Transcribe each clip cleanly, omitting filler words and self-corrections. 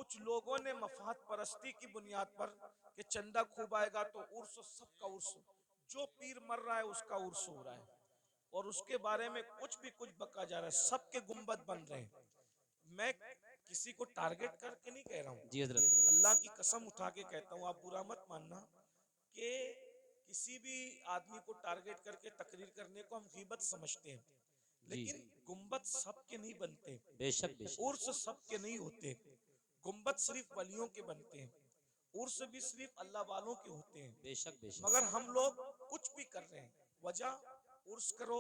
कुछ लोगों ने मफाद परस्ती की बुनियाद पर कि चंदा खूब आएगा तो उर्स, सबका उर्स, जो पीर मर रहा है उसका उर्स हो रहा है और उसके बारे में कुछ बका जा रहा है, सबके गुंबद बन रहे हैं। मैं किसी को टारगेट करके नहीं कह रहा जी हूँ, हजरत। अल्लाह की कसम उठा के कहता हूँ, आप बुरा मत मानना कि किसी भी आदमी को टारगेट करके तकरीर करने को हम गीबत समझते हैं, जी लेकिन गुंबद सबके नहीं बनते, बेशक बेशक। उर्स सबके नहीं होते। गुंबद सिर्फ वलियों के बनते हैं, उर्स भी सिर्फ अल्लाह वालों के होते हैं। बेशक बेशक। मगर हम लोग कुछ भी कर रहे हैं, वजह उर्स करो,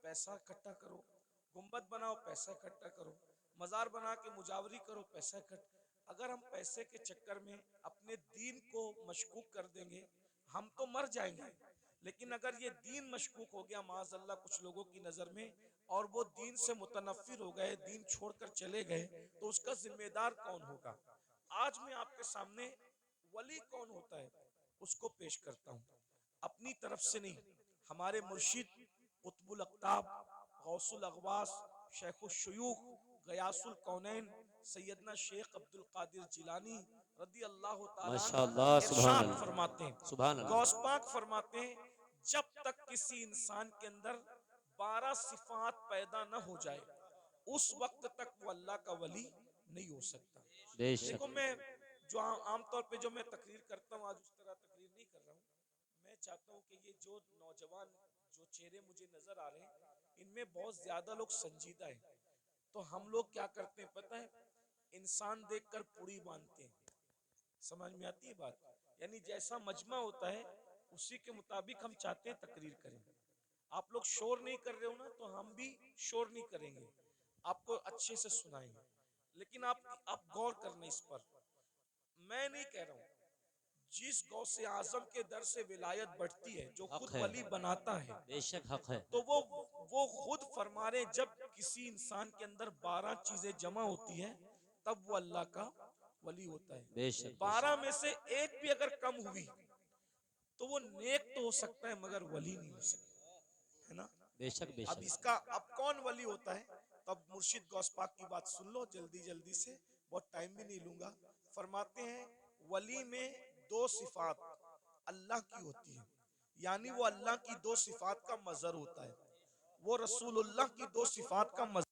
पैसा इकट्ठा करो, गुंबद बनाओ, पैसा इकट्ठा करो, मजार बना के मुजावरी करो, पैसा इकट्ठा। अगर हम पैसे के चक्कर में अपने दीन को मशकूक कर देंगे, हम तो मर जाएंगे। लेकिन अगर ये दीन मशकूक हो गया माज़अल्लाह कुछ लोगों की नजर में, और वो दीन से मुतनफिर हो गए, दीन छोड़कर चले गए, तो उसका जिम्मेदार कौन होगा? आज मैं आपके सामने वली कौन होता है उसको पेश करता हूँ, अपनी तरफ से नहीं। हमारे मुर्शिद कुतुबुल अक़ताब, गौसुल अग़वास, शेखुल शुयूख, गयासुल कौनैन सैयदना शेख अब्दुल कादिर जिलानी रदी अल्लाह तआला माशाअल्लाह, सुभान इरशाद अल्लाह, फरमाते हैं, सुभान गौस अल्लाह। पाक फरमाते हैं, जब तक किसी इंसान के अंदर 12 सिफात पैदा न हो जाए उस वक्त तक वो अल्लाह का वली नहीं हो सकता। बेशक। देखो, मैं जो आमतौर पे जो मैं तकरीर करता हूँ, आज उस तरह तकरीर नहीं कर रहा हूँ। मैं चाहता हूँ कि ये जो नौजवान जो चेहरे मुझे नजर आ रहे हैं, इनमें बहुत ज्यादा लोग संजीदा हैं। तो हम लोग क्या करते हैं पता है, इंसान देखकर पुड़ी बांधते हैं। समझ में आती है बात? यानी जैसा मजमा होता है उसी के मुताबिक हम चाहते हैं तकरीर करें। आप लोग शोर नहीं कर रहे हो ना, तो हम भी शोर नहीं करेंगे, आपको अच्छे से सुनाएंगे। लेकिन आप गौर करना इस पर। मैं नहीं कह रहा हूं, जिस गौ से आजम के दर से विलायत बढ़ती है, जो हक खुद है, वली बनाता है, बेशक हक है। तो वो खुद फरमा रहे, जब किसी इंसान के अंदर 12 चीजें जमा होती है तब वो अल्लाह का वली होता है। बेशक 12 बेशक। में से एक भी अगर कम हुई तो वो नेक तो हो सकता है मगर वली नहीं हो सकता, है ना? बेशक अब बेशक। इसका अब कौन वली होता है? तब मुर्शिद गौस पाक की बात सुन लो जल्दी जल्दी से, बहुत टाइम भी नहीं लूंगा। फरमाते हैं, वली में दो सिफात अल्लाह की होती है, यानी वो अल्लाह की दो सिफात का मजहर होता है, वो रसूलुल्लाह की दो सिफात का मजहर।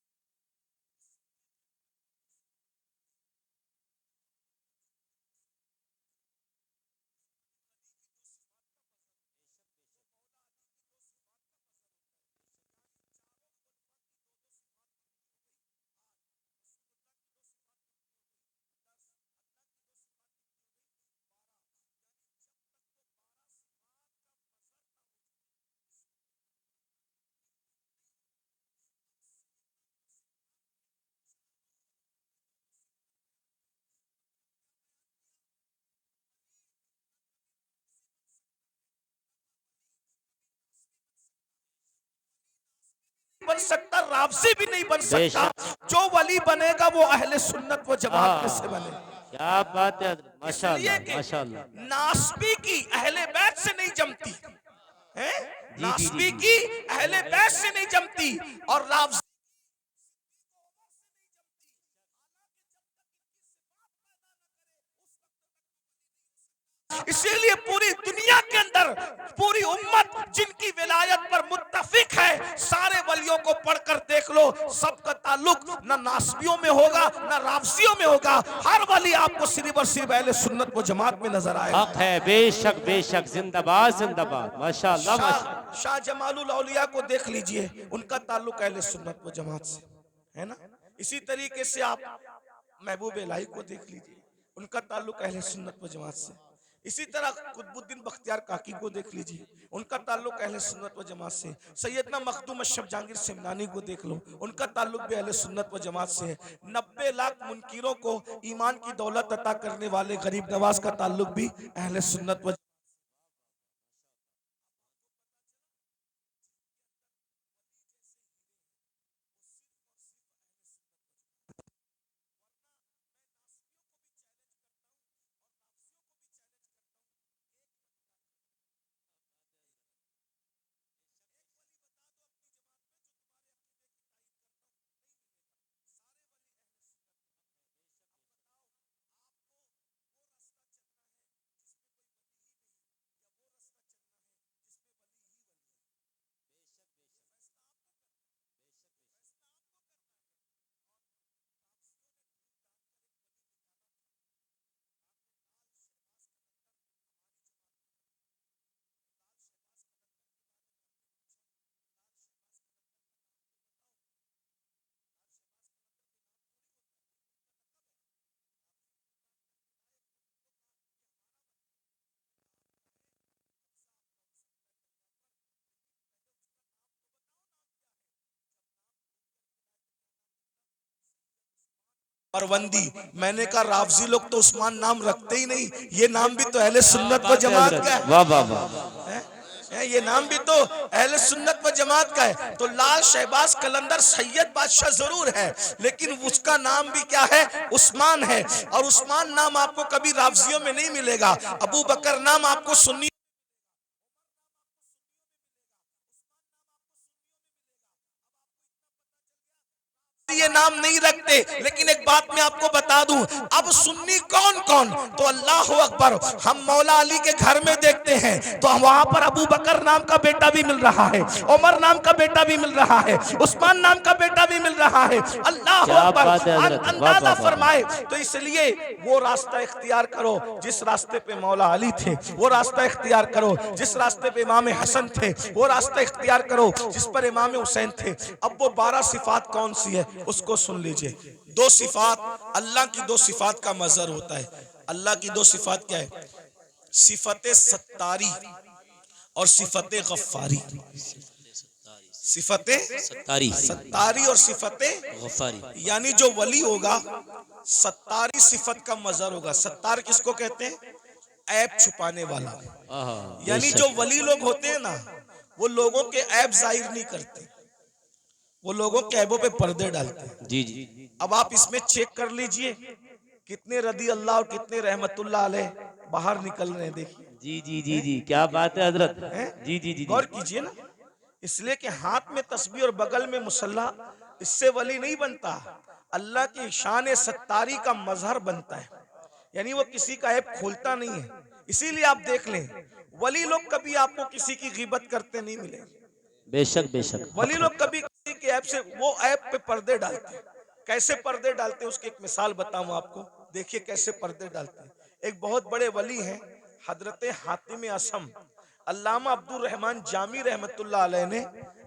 बन सकता, राबसी भी नहीं बन सकता। बेशक। जो वली बनेगा वो अहले सुन्नत व जमात में से बने। क्या बात है हजरत, इसलिए माशाअल्लाह कि माशाअल्लाह। नासबी की अहले बैत से नहीं जमती है, जी जी जी नासबी जी। की अहले बैत से नहीं जमती, और राबसी इसीलिए पूरी दुनिया के अंदर पूरी उम्मत जिनकी विलायत पर मुत्तफिक है, सारे वलियों को पढ़कर देख लो, सबका ताल्लुक न नासबियों में होगा न राबसियों में होगा। हर वली आपको सिर्फ और सिर्फ अहले सुन्नत व जमात में नजर आएगा। हक है, बेशक बेशक। जिंदाबाद जिंदाबाद, माशाअल्लाह माशाअल्लाह। शाह जमालुल औलिया को देख लीजिए, उनका ताल्लुक अहले सुन्नत व जमात से है ना। इसी तरीके से आप महबूब इलाही को देख लीजिए, उनका ताल्लुक अहले सुन्नत व जमात से। इसी तरह कुतुबुद्दीन बख्तियार काकी को देख लीजिए, उनका ताल्लुक अहले सुन्नत व जमात से। सैयदना मखदूम अशरफ जहांगीर सिमनानी को देख लो, उनका ताल्लुक भी अहले सुन्नत व जमात से है। 90 लाख मुनकिरों को ईमान की दौलत अता करने वाले गरीब नवाज का ताल्लुक भी अहले सुन्नत व परवंदी। मैंने कहा राफजी लोग तो उस्मान नाम रखते ही नहीं, ये नाम भी तो अहले सुन्नत व बात है जमात हजरत, का है। वाह वाह वाह। हैं? ये नाम भी तो अहले सुन्नत व जमात का है। तो लाल शहबाज कलंदर सैयद बादशाह जरूर है, लेकिन उसका नाम भी क्या है? उस्मान है। और उस्मान नाम आपको कभी राफजियों में नहीं मिलेगा। अबू बकर नाम आपको सुन्नी ये नाम नहीं रखते। लेकिन एक बात मैं आपको बता दूं, अब सुन्नी कौन कौन? तो अल्लाह अकबर, हम मौला अली के घर में देखते हैं तो वहां पर अबू बकर नाम का बेटा भी मिल रहा है, उमर नाम का बेटा भी मिल रहा है, उस्मान नाम का बेटा भी मिल रहा है। अल्लाह क्या अकबर, बात है हजरत, वाह अंदाजा वाह वाह। फरमाए। तो इसलिए वो रास्ता इख्तियार करो जिस रास्ते पे मौला अली थे, वो रास्ता इख्तियार करो जिस रास्ते पे इमाम हसन थे, वो रास्ता इख्तियार करो जिस पर इमाम हुसैन थे। अब वो 12 सिफात कौन सी है उसको सुन लीजिए। दो सिफात, अल्लाह की दो सिफात का मजहर होता है। अल्लाह की दो सिफात क्या है? सिफत सत्तारी और सिफत गफ्फारी। सिफत सत्तारी सत्तारी और सिफत गफ्फारी। यानी जो वली होगा सत्तारी सिफत का मजहर होगा। सत्तार किसको कहते हैं? ऐब छुपाने वाला। आहा, यानी बेशक। जो वली लोग होते हैं ना, वो लोगों के ऐब जाहिर नहीं करते, वो लोगों के ऐबों पे पर्दे डालते हैं। जी जी अब आप इसमें चेक कर लीजिए कितने रदी अल्लाह और कितने रहमतुल्लाह अलैह बाहर निकल रहे हैं। देखिए, जी जी जी जी, क्या बात है हजरत। हैं? जी जी जी जी। गौर कीजिए ना। इसलिए कि हाथ में तस्बीह और बगल में मुसल्ला, इससे वली नहीं बनता। अल्लाह की शान सत्तारी का मजहर बनता है। यानी वो किसी का ऐब खोलता नहीं है। इसीलिए आप देख लें, वली लोग कभी आपको किसी की गीबत करते नहीं मिलेंगे। बेशक बेशक, वली हक लोग हक। कभी किसी के ऐप से, वो ऐप पे पर्दे डालते हैं। कैसे पर्दे डालते हैं उसकी एक मिसाल बताऊं आपको। देखिए कैसे पर्दे डालते हैं। एक बहुत बड़े वली हैं हजरत हातिम असम। अल्लामा अब्दुल रहमान जामी रहमतुल्लाह अलैह ने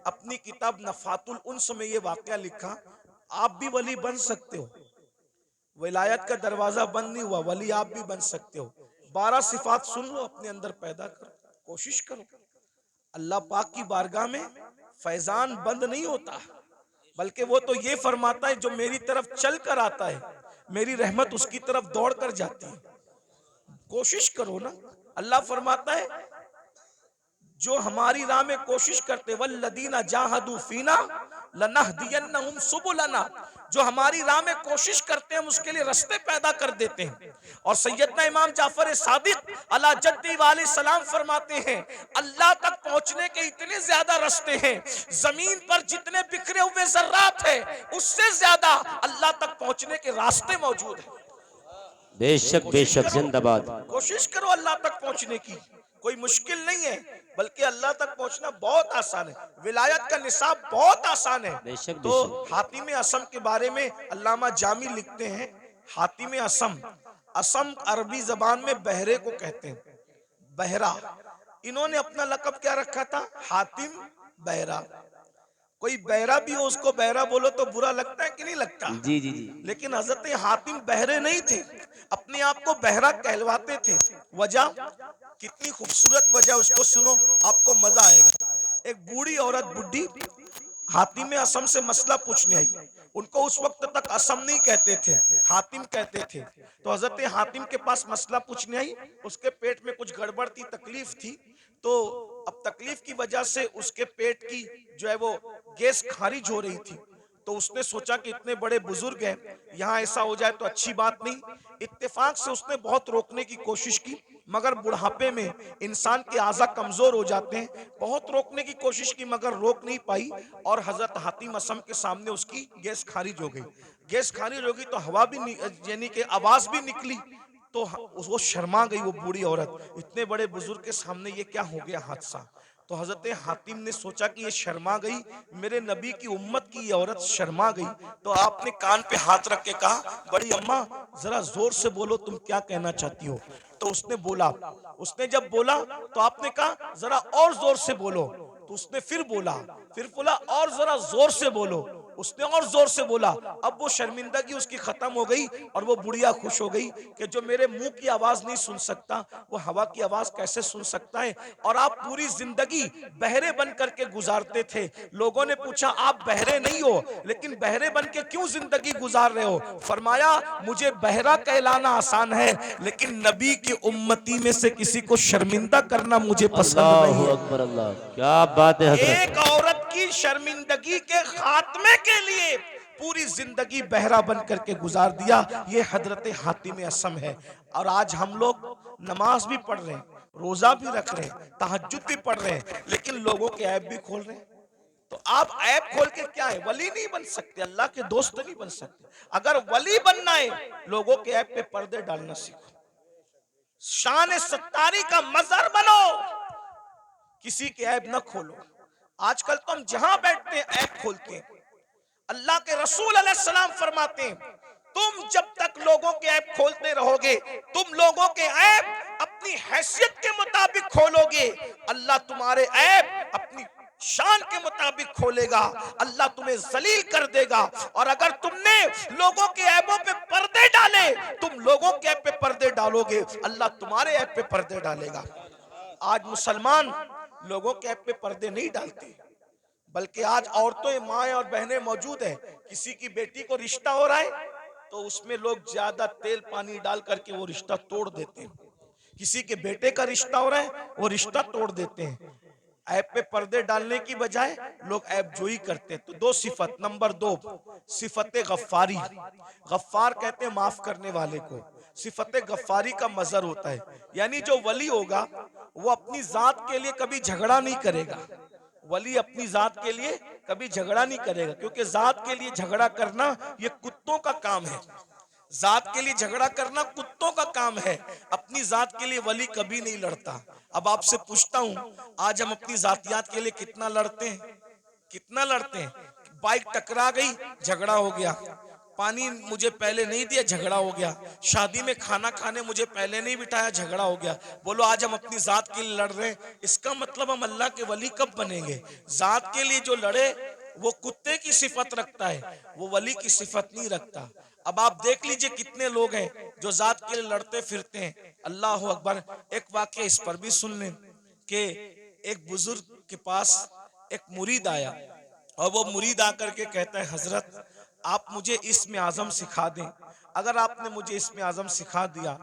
अपनी किताब नफातुल उन्स में ये वाकया लिखा। आप भी वली बन सकते हो, विलायत का दरवाजा बंद नहीं हुआ, वली आप भी बन सकते हो। 12 सिफात सुन लो, अपने अंदर पैदा करो, कोशिश करो। अल्लाह पाक की बारगाह में फैजान बंद नहीं होता, बल्कि वो तो ये फरमाता है जो मेरी तरफ चल कर आता है मेरी रहमत उसकी तरफ दौड़ कर जाती है। कोशिश करो ना। अल्लाह फरमाता है जो हमारी राह में कोशिश करते, वल्लदीना जाहदू फीना लनहदियन्नहुम सुबुलना, जो हमारी राह में कोशिश करते हैं हम उसके लिए रास्ते पैदा कर देते हैं। और सैयदना इमाम जाफर सादिक अला जद्दी वाले सलाम फरमाते हैं अल्लाह तक पहुंचने के इतने ज्यादा रास्ते हैं, जमीन पर जितने बिखरे हुए जर्रात हैं उससे ज्यादा अल्लाह तक पहुंचने के रास्ते मौजूद हैं। बेशक कोशिश बेशक, करो, जिंदाबाद। कोशिश करो अल्लाह तक पहुंचने की। कोई मुश्किल नहीं है, बल्कि अल्लाह तक पहुंचना बहुत आसान है। विलायत का निसाब बहुत आसान है। बेशक तो बेशक। हातिम असम के बारे में अल्लामा जामी लिखते हैं, हातिम असम, असम अरबी जबान में बहरे को कहते हैं, बहरा। इन्होंने अपना लकब क्या रखा था? हातिम बहरा। कोई बहरा भी हो उसको बहरा बोलो तो बुरा लगता है कि नहीं लगता? जी जी जी। लेकिन हजरत हातिम बहरे नहीं थे, अपने आप को बहरा कहलवाते थे। वजह, कितनी खूबसूरत वजह, उसको सुनो आपको मजा आएगा। एक बूढ़ी औरत, बुढ़ी, हातिम असम से मसला पूछने आई। उनको उस वक्त तक असम नहीं कहते थे, हातिम कहते थे। तो हजरत हातिम के पास मसला पूछने आई। उसके पेट में कुछ गड़बड़ थी, तकलीफ थी। तो अब तकलीफ की वजह से उसके पेट की जो है वो गैस खारिज हो रही थी। तो उसने सोचा कि इतने बड़े बुजुर्ग हैं, यहाँ ऐसा हो जाए तो अच्छी बात नहीं। इत्तेफाक से उसने बहुत रोकने की कोशिश की, मगर बुढ़ापे में इंसान के आज़ा कमजोर हो जाते हैं। बहुत रोकने की कोशिश की मगर रोक नहीं पाई, और हजरत हातिम असम के सामने उसकी गैस खारिज हो गई। गैस खारिज हो गई तो हवा भी यानी कि आवाज भी निकली। तो वो शर्मा गई वो बूढ़ी औरत, इतने बड़े बुजुर्ग के सामने ये क्या हो गया हादसा। तो हजरत हातिम ने सोचा कि ये शर्मा गई, मेरे नबी की उम्मत की ये औरत शर्मा गई। तो आपने कान पे हाथ रख के कहा, बड़ी अम्मा जरा जोर से बोलो, तुम क्या कहना चाहती हो। तो उसने बोला, उसने जब बोला तो आपने कहा जरा और जोर से बोलो। तो उसने फिर बोला और जरा जोर से बोलो। उसने और जोर से बोला। अब वो शर्मिंदगी उसकी खत्म हो गई और वो बुढ़िया खुश हो गई कि जो मेरे मुंह की आवाज नहीं सुन सकता वो हवा की आवाज कैसे सुन सकता है। और आप पूरी जिंदगी बहरे बन करके गुजारते थे। लोगों ने पूछा आप बहरे नहीं हो लेकिन बहरे बन के क्यों जिंदगी गुजार रहे हो? फरमाया मुझे बहरा कहलाना आसान है लेकिन नबी की उम्मती में से किसी को शर्मिंदा करना मुझे पसंद नहीं अल्लाह है। अकबर, अल्लाह, क्या बात है हजरत। एक औरत की शर्मिंदगी के खात्मे के लिए पूरी जिंदगी बहरा बन करके गुजार दिया, ये हजरत हातिम असम है। और आज हम लोग नमाज भी पढ़ रहे हैं, रोजा भी रख रहे हैं, तहज्जुद भी पढ़ रहे हैं, लेकिन लोगों के ऐप भी खोल रहे हैं। तो आप ऐप खोल के क्या है, वली नहीं बन सकते, अल्लाह के दोस्त नहीं बन सकते। अगर वली बनना है लोगों के ऐप पे पर्दे डालना सीखो, शान सत्तारी का मजहर बनो, किसी के ऐप न खोलो। आजकल तो हम जहां बैठते हैं ऐप खोलते हैं। अल्लाह के रसूल अलैहिस्सलाम फरमाते हैं तुम जब तक लोगों के ऐप खोलते रहोगे, तुम लोगों के ऐप अपनी हैसियत के मुताबिक खोलोगे, अल्लाह तुम्हारे ऐप अपनी शान के मुताबिक खोलेगा, अल्लाह तुम्हें जलील कर देगा। और अगर तुमने लोगों के ऐपों पे पर्दे डाले, तुम लोगों के ऐप पे पर्दे डालोगे, अल्लाह तुम्हारे ऐप पे पर्दे डालेगा। आज मुसलमान लोगों के ऐप पे पर्दे नहीं डालते, बल्कि आज औरतें, माएं और बहनें मौजूद है, किसी की बेटी को रिश्ता हो रहा है तो उसमें लोग ज्यादा तेल पानी डाल करके वो रिश्ता तोड़ देते हैं। किसी के बेटे का रिश्ता हो रहा है वो रिश्ता तोड़ देते हैं। ऐप पे पर्दे डालने की बजाय लोग ऐप जोई करते हैं। तो दो सिफत, नंबर दो सिफत गफ्फारी, गफ्फार कहते हैं माफ करने वाले को। सिफत गफ्फारी का मजहर होता है, यानी जो वली होगा वो अपनी जात के लिए कभी झगड़ा नहीं करेगा। वली अपनी जात के लिए कभी झगड़ा नहीं करेगा, क्योंकि जात के लिए झगड़ा करना ये कुत्तों का काम है। जात के लिए झगड़ा करना कुत्तों का काम है, अपनी जात के लिए वली कभी नहीं लड़ता। अब आपसे पूछता हूं, आज हम अपनी जातियात के लिए कितना लड़ते हैं? कितना लड़ते हैं? बाइक टकरा गई, झगड़ा हो गया। पानी मुझे पहले नहीं दिया, झगड़ा हो गया। शादी में खाना खाने मुझे पहले नहीं बिठाया, झगड़ा हो गया। बोलो आज हम अपनी जात के लिए लड़ रहे हैं, इसका मतलब हम अल्लाह के वली कब बनेंगे? जात के लिए जो लड़े वो कुत्ते की सिफत रखता है, वो वली की सिफत नहीं रखता। अब आप देख लीजिए कितने लोग हैं जो जात के लिए लड़ते फिरते हैं। अल्लाह अकबर। एक वाक्य इस पर भी सुन लें कि एक बुजुर्ग के पास एक मुरीद आया और वो मुरीद आकर के कहता है हजरत आप मुझे इस्म आजम सिखा दें। अगर आपने मुझे इस्म आजम सिखा दिया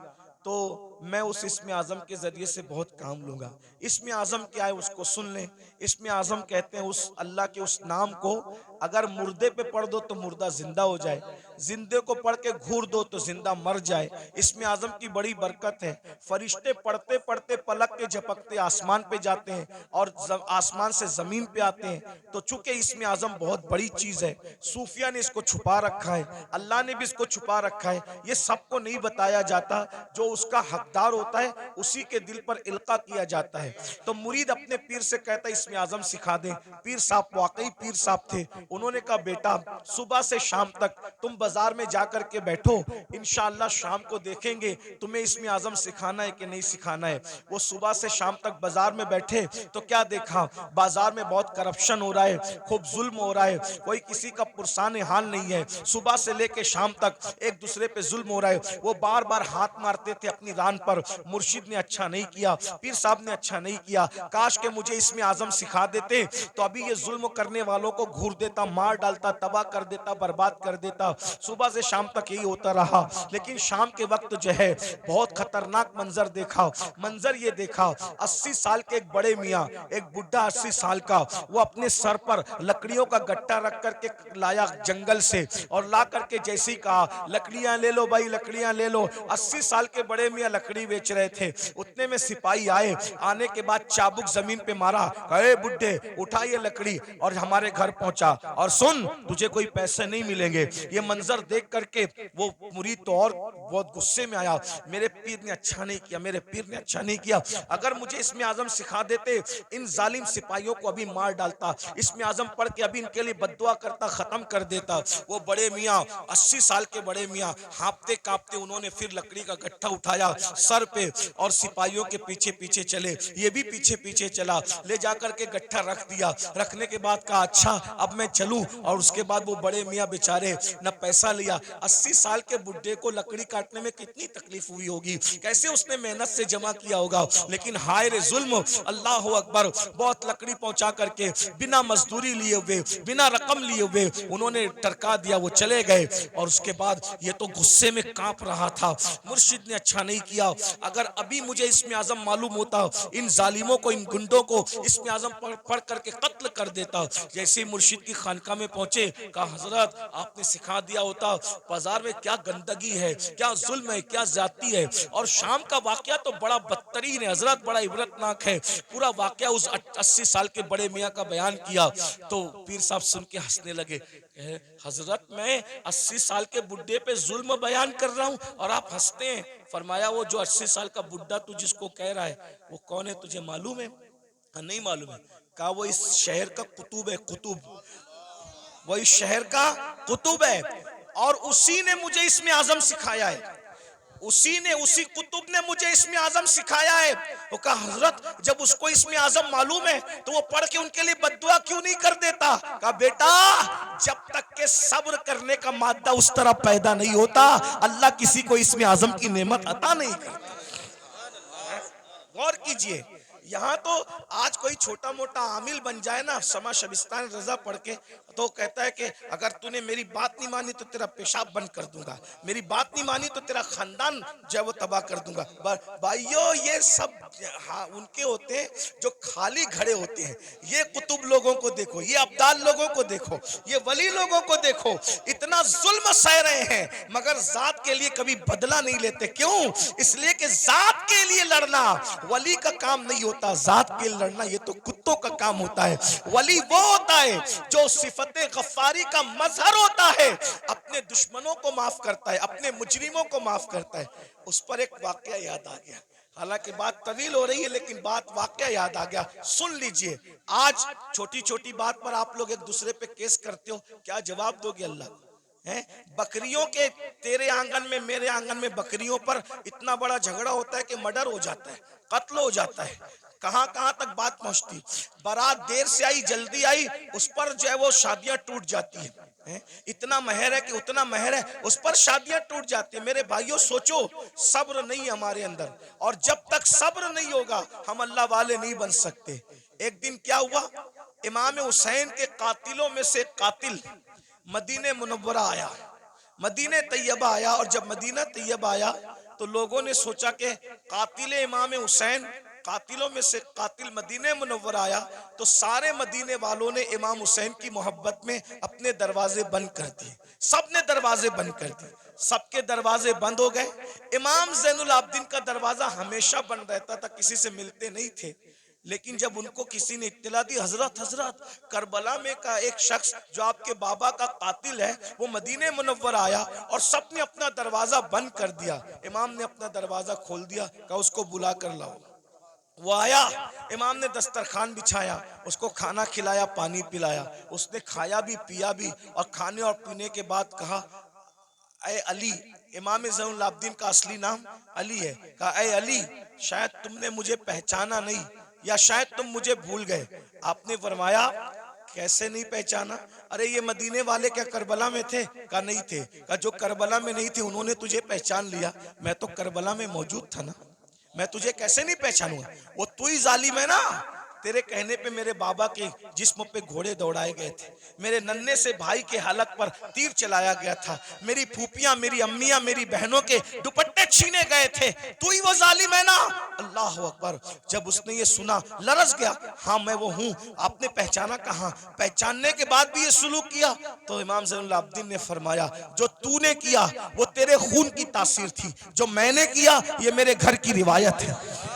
तो मैं उस इस्म आजम के जरिए से बहुत काम लूंगा। इस्म आजम क्या है उसको सुन लें। इस्म आजम कहते हैं उस अल्लाह के उस नाम को अगर मुर्दे पे पढ़ दो तो मुर्दा जिंदा हो जाए, जिंदे को पढ़ के घूर दो तो जिंदा मर जाए। इस्म आजम की बड़ी बरकत है। फरिश्ते पढ़ते पढ़ते पलक के झपकते आसमान पे जाते हैं और आसमान से जमीन पे आते हैं। तो चूंकि इस्म आजम बहुत बड़ी चीज है, सूफिया ने इसको छुपा रखा है, अल्लाह ने भी इसको छुपा रखा है। ये सबको नहीं बताया जाता, जो उसका हकदार होता है उसी के दिल पर इल्का किया जाता है। तो मुरीद अपने पीर से कहता है इस्म आजम सिखा दे। पीर साहब वाकई पीर साहब थे। उन्होंने कहा बेटा सुबह से शाम तक तुम बाजार में जाकर के बैठो, इंशाअल्लाह शाम को देखेंगे तुम्हें इस्म आजम सिखाना है कि नहीं सिखाना है। वो सुबह से शाम तक बाजार में बैठे तो क्या देखा, बाजार में बहुत करप्शन हो रहा है, खूब जुल्म हो रहा है, कोई किसी का पुरसान हाल नहीं है। सुबह से लेके शाम तक एक दूसरे पे जुल्म हो रहा है। वो बार बार हाथ मारते थे अपनी रान पर, मुर्शिद ने अच्छा नहीं किया, पीर साहब ने अच्छा नहीं किया, काश के मुझे इसमें आजम सिखा देते तो अभी ये जुल्म करने वालों को घूर देता, मार डालता, तबाह कर देता, बर्बाद कर देता। सुबह से शाम तक यही होता रहा। लेकिन शाम के वक्त जो है बहुत खतरनाक मंजर देखा। मंजर ये देखा 80 साल के एक बड़े मियाँ, एक बुढ़ा 80 साल का, वो अपने सर पर लकड़ियों का गट्टा रख करके लाया जंगल से और ला करके जैसे ही कहा लकड़ियां ले लो भाई, लकड़ियां ले लो। 80 साल के बड़े मियाँ लकड़ी बेच रहे थे। उतने में सिपाही आए, आने के बाद चाबुक जमीन पे मारा, कहे बुड्ढे उठा ये लकड़ी और हमारे घर पहुंचा और सुन तुझे कोई पैसे नहीं मिलेंगे। ये मंजर देख करके वो मुरीद तो और बहुत गुस्से में आया, मेरे पीर ने अच्छा नहीं किया, मेरे पीर ने अच्छा नहीं किया। अगर मुझे इसमें आजम सिखा देते इन जालिम सिपाहियों को अभी मार डालता, इसमें आजम पढ़ के अभी इनके लिए बद्दुआ करता, खत्म कर देता। वो बड़े मियाँ 80 साल के बड़े मियाँ हाँपते कांपते उन्होंने फिर लकड़ी का गट्ठा उठाया, सर पे और सिपाहियों के पीछे पीछे चले। ये भी पीछे पीछे चला, ले जाकर के गट्ठा रख दिया। रखने के बाद कहा अच्छा अब मैं चलूं। और उसके बाद वो बड़े मियाँ बेचारे न पैसा लिया। 80 साल के बुढ़े को लकड़ी काटने में कितनी तकलीफ हुई होगी, कैसे उसने मेहनत से जमा किया होगा। लेकिन हाय रे जुल्म, अल्लाह अकबर, बहुत लकड़ी पहुंचा करके बिना मजदूरी लिए हुए, बिना रकम लिए हुए उन्होंने टरका दिया। वो चले गए। और उसके बाद ये तो गुस्से में कांप रहा था। मुर्शिद ने अच्छा नहीं किया, अगर अभी मुझे इसमें आजम मालूम होता, इन जालिमों को, इन गुंडों को इसमें आजम पढ़ करके कत्ल कर देता। जैसे ही मुर्शिद की खानका में पहुंचे, कहा हजरत आपने सिखा दिया होता बाजार में क्या गंदगी है, क्या जुल्म है, क्या ज्यादती है। और शाम का वाकया तो बड़ा बदतरीन है हजरत, बड़ा इबरतनाक है। पूरा वाकया उस 80 साल के बड़े मियाँ का बयान किया। तो पीर साहब सुन के हंसने लगे। हजरत मैं 80 साल के बुढ़े पे जुल्म बयान कर रहा हूँ और आप हंसते हैं। फरमाया वो जो 80 साल का बुढ़ा तू जिसको कह रहा है वो कौन है, तुझे मालूम है? नहीं मालूम है। कहा वो इस शहर का कुतुब है, कुतुब, वो इस शहर का कुतुब है और उसी ने मुझे इसमें आजम सिखाया है। उसी कुतुब ने मुझे इसमें आजम सिखाया है। वो कहा हजरत जब उसको इसमें आजम मालूम है तो वो पढ़ के उनके लिए बद्दुआ क्यों नहीं कर देता? कहा बेटा जब तक के सब्र करने का मादा उस तरह पैदा नहीं होता, अल्लाह किसी को इसमें आजम की नेमत अता नहीं करता। गौर कीजिए, यहाँ तो आज कोई छोटा मोटा आमिल बन जाए ना समा शबिस्तान रजा पढ़ के, तो कहता है कि अगर तूने मेरी बात नहीं मानी तो तेरा पेशाब बंद कर दूंगा, मेरी बात नहीं मानी तो तेरा खानदान जो है वो तबाह कर दूंगा। भाइयों ये सब हाँ उनके होते हैं जो खाली घड़े होते हैं। ये कुतुब लोगों को देखो, ये अब्दाल लोगों को देखो, ये वली लोगों को देखो, इतना जुल्म सह रहे हैं मगर जात के लिए कभी बदला नहीं लेते। क्यों? इसलिए कि जात के लिए लड़ना वली का काम नहीं होता, जात के लिए लड़ना ये तो कुत्तों का काम होता है। वली वो होता है जो सिफते गफ्फारी का मजहर होता है, अपने दुश्मनों को माफ करता है, अपने मुजरिमों को माफ करता है। उस पर एक वाकया याद आ गया, हालांकि बात तवील हो रही है लेकिन बात वाकया याद आ गया, सुन लीजिए। आज छोटी छोटी बात पर आप लोग एक दूसरे पे केस करते हो, क्या जवाब दोगे अल्लाह को? बकरियों के तेरे आंगन में मेरे आंगन में बकरियों पर इतना बड़ा झगड़ा होता है कि मर्डर हो जाता है, कत्ल हो जाता है। कहां कहां तक बात पहुंचती, बारात देर से आई जल्दी आई उस पर जो है वो शादियां टूट जाती है। इतना महर है कि उतना महर है उस पर शादियां टूट जाती है। मेरे भाइयों सोचो, सब्र नहीं हमारे अंदर, और जब तक सब्र नहीं होगा हम अल्लाह वाले नहीं बन सकते। एक दिन क्या हुआ, इमाम हुसैन के कातिलों में से कातिल मदीने मुनव्वरा आया, मदीने तैयबा आया। और जब मदीना तैयबा आया तो लोगों ने सोचा कि कातिल इमाम हुसैन, कातिलों में से कातिल मदीने मुनव्वरा आया, तो सारे मदीने वालों ने इमाम हुसैन की मोहब्बत में अपने दरवाजे बंद कर दिए। सब ने दरवाजे बंद कर दिए, सबके दरवाजे बंद हो गए। इमाम ज़ैनुल आबिदीन का दरवाजा हमेशा बंद रहता था, किसी से मिलते नहीं थे। लेकिन जब उनको किसी ने इत्तला दी, हजरत हजरत करबला में का एक शख्स जो आपके बाबा का कातिल है वो मदीने मुनव्वर आया, और सबने अपना दरवाजा बंद कर दिया। इमाम ने अपना दरवाजा खोल दिया, कहा उसको बुला कर लाओ। वो आया, इमाम ने दस्तरखान बिछाया, उसको खाना खिलाया, पानी पिलाया, उसने खाया भी पिया भी। और खाने और पीने के बाद कहा ऐ अली, इमाम ज़ैनुल आबिदीन का असली नाम अली है, कहा ऐ अली शायद तुमने मुझे पहचाना नहीं या शायद तुम मुझे भूल गए। आपने फरमाया कैसे नहीं पहचाना? अरे ये मदीने वाले क्या करबला में थे? कहा नहीं थे। कहा जो करबला में नहीं थे उन्होंने तुझे पहचान लिया, मैं तो करबला में मौजूद था ना, मैं तुझे कैसे नहीं पहचानूंगा? वो तू ही जालिम है ना, तेरे कहने पे मेरे बाबा के जिस्म पे घोड़े दौड़ाए गए थे, मेरे नन्हे से भाई के हलक पर तीर चलाया गया था, मेरी फूफियां, मेरी अम्मियां, मेरी बहनों के दुपट्टे छीने गए थे, तू ही वो जालिम है ना? अल्लाह अकबर। जब उसने ये सुना लरस गया, हाँ मैं वो हूँ। आपने पहचाना कहाँ? पहचानने के बाद भी ये सुलूक किया? तो इमाम ज़ैनुल आबिदीन ने फरमाया जो तूने किया वो तेरे खून की तासीर थी, जो मैंने किया ये मेरे घर की रिवायत है।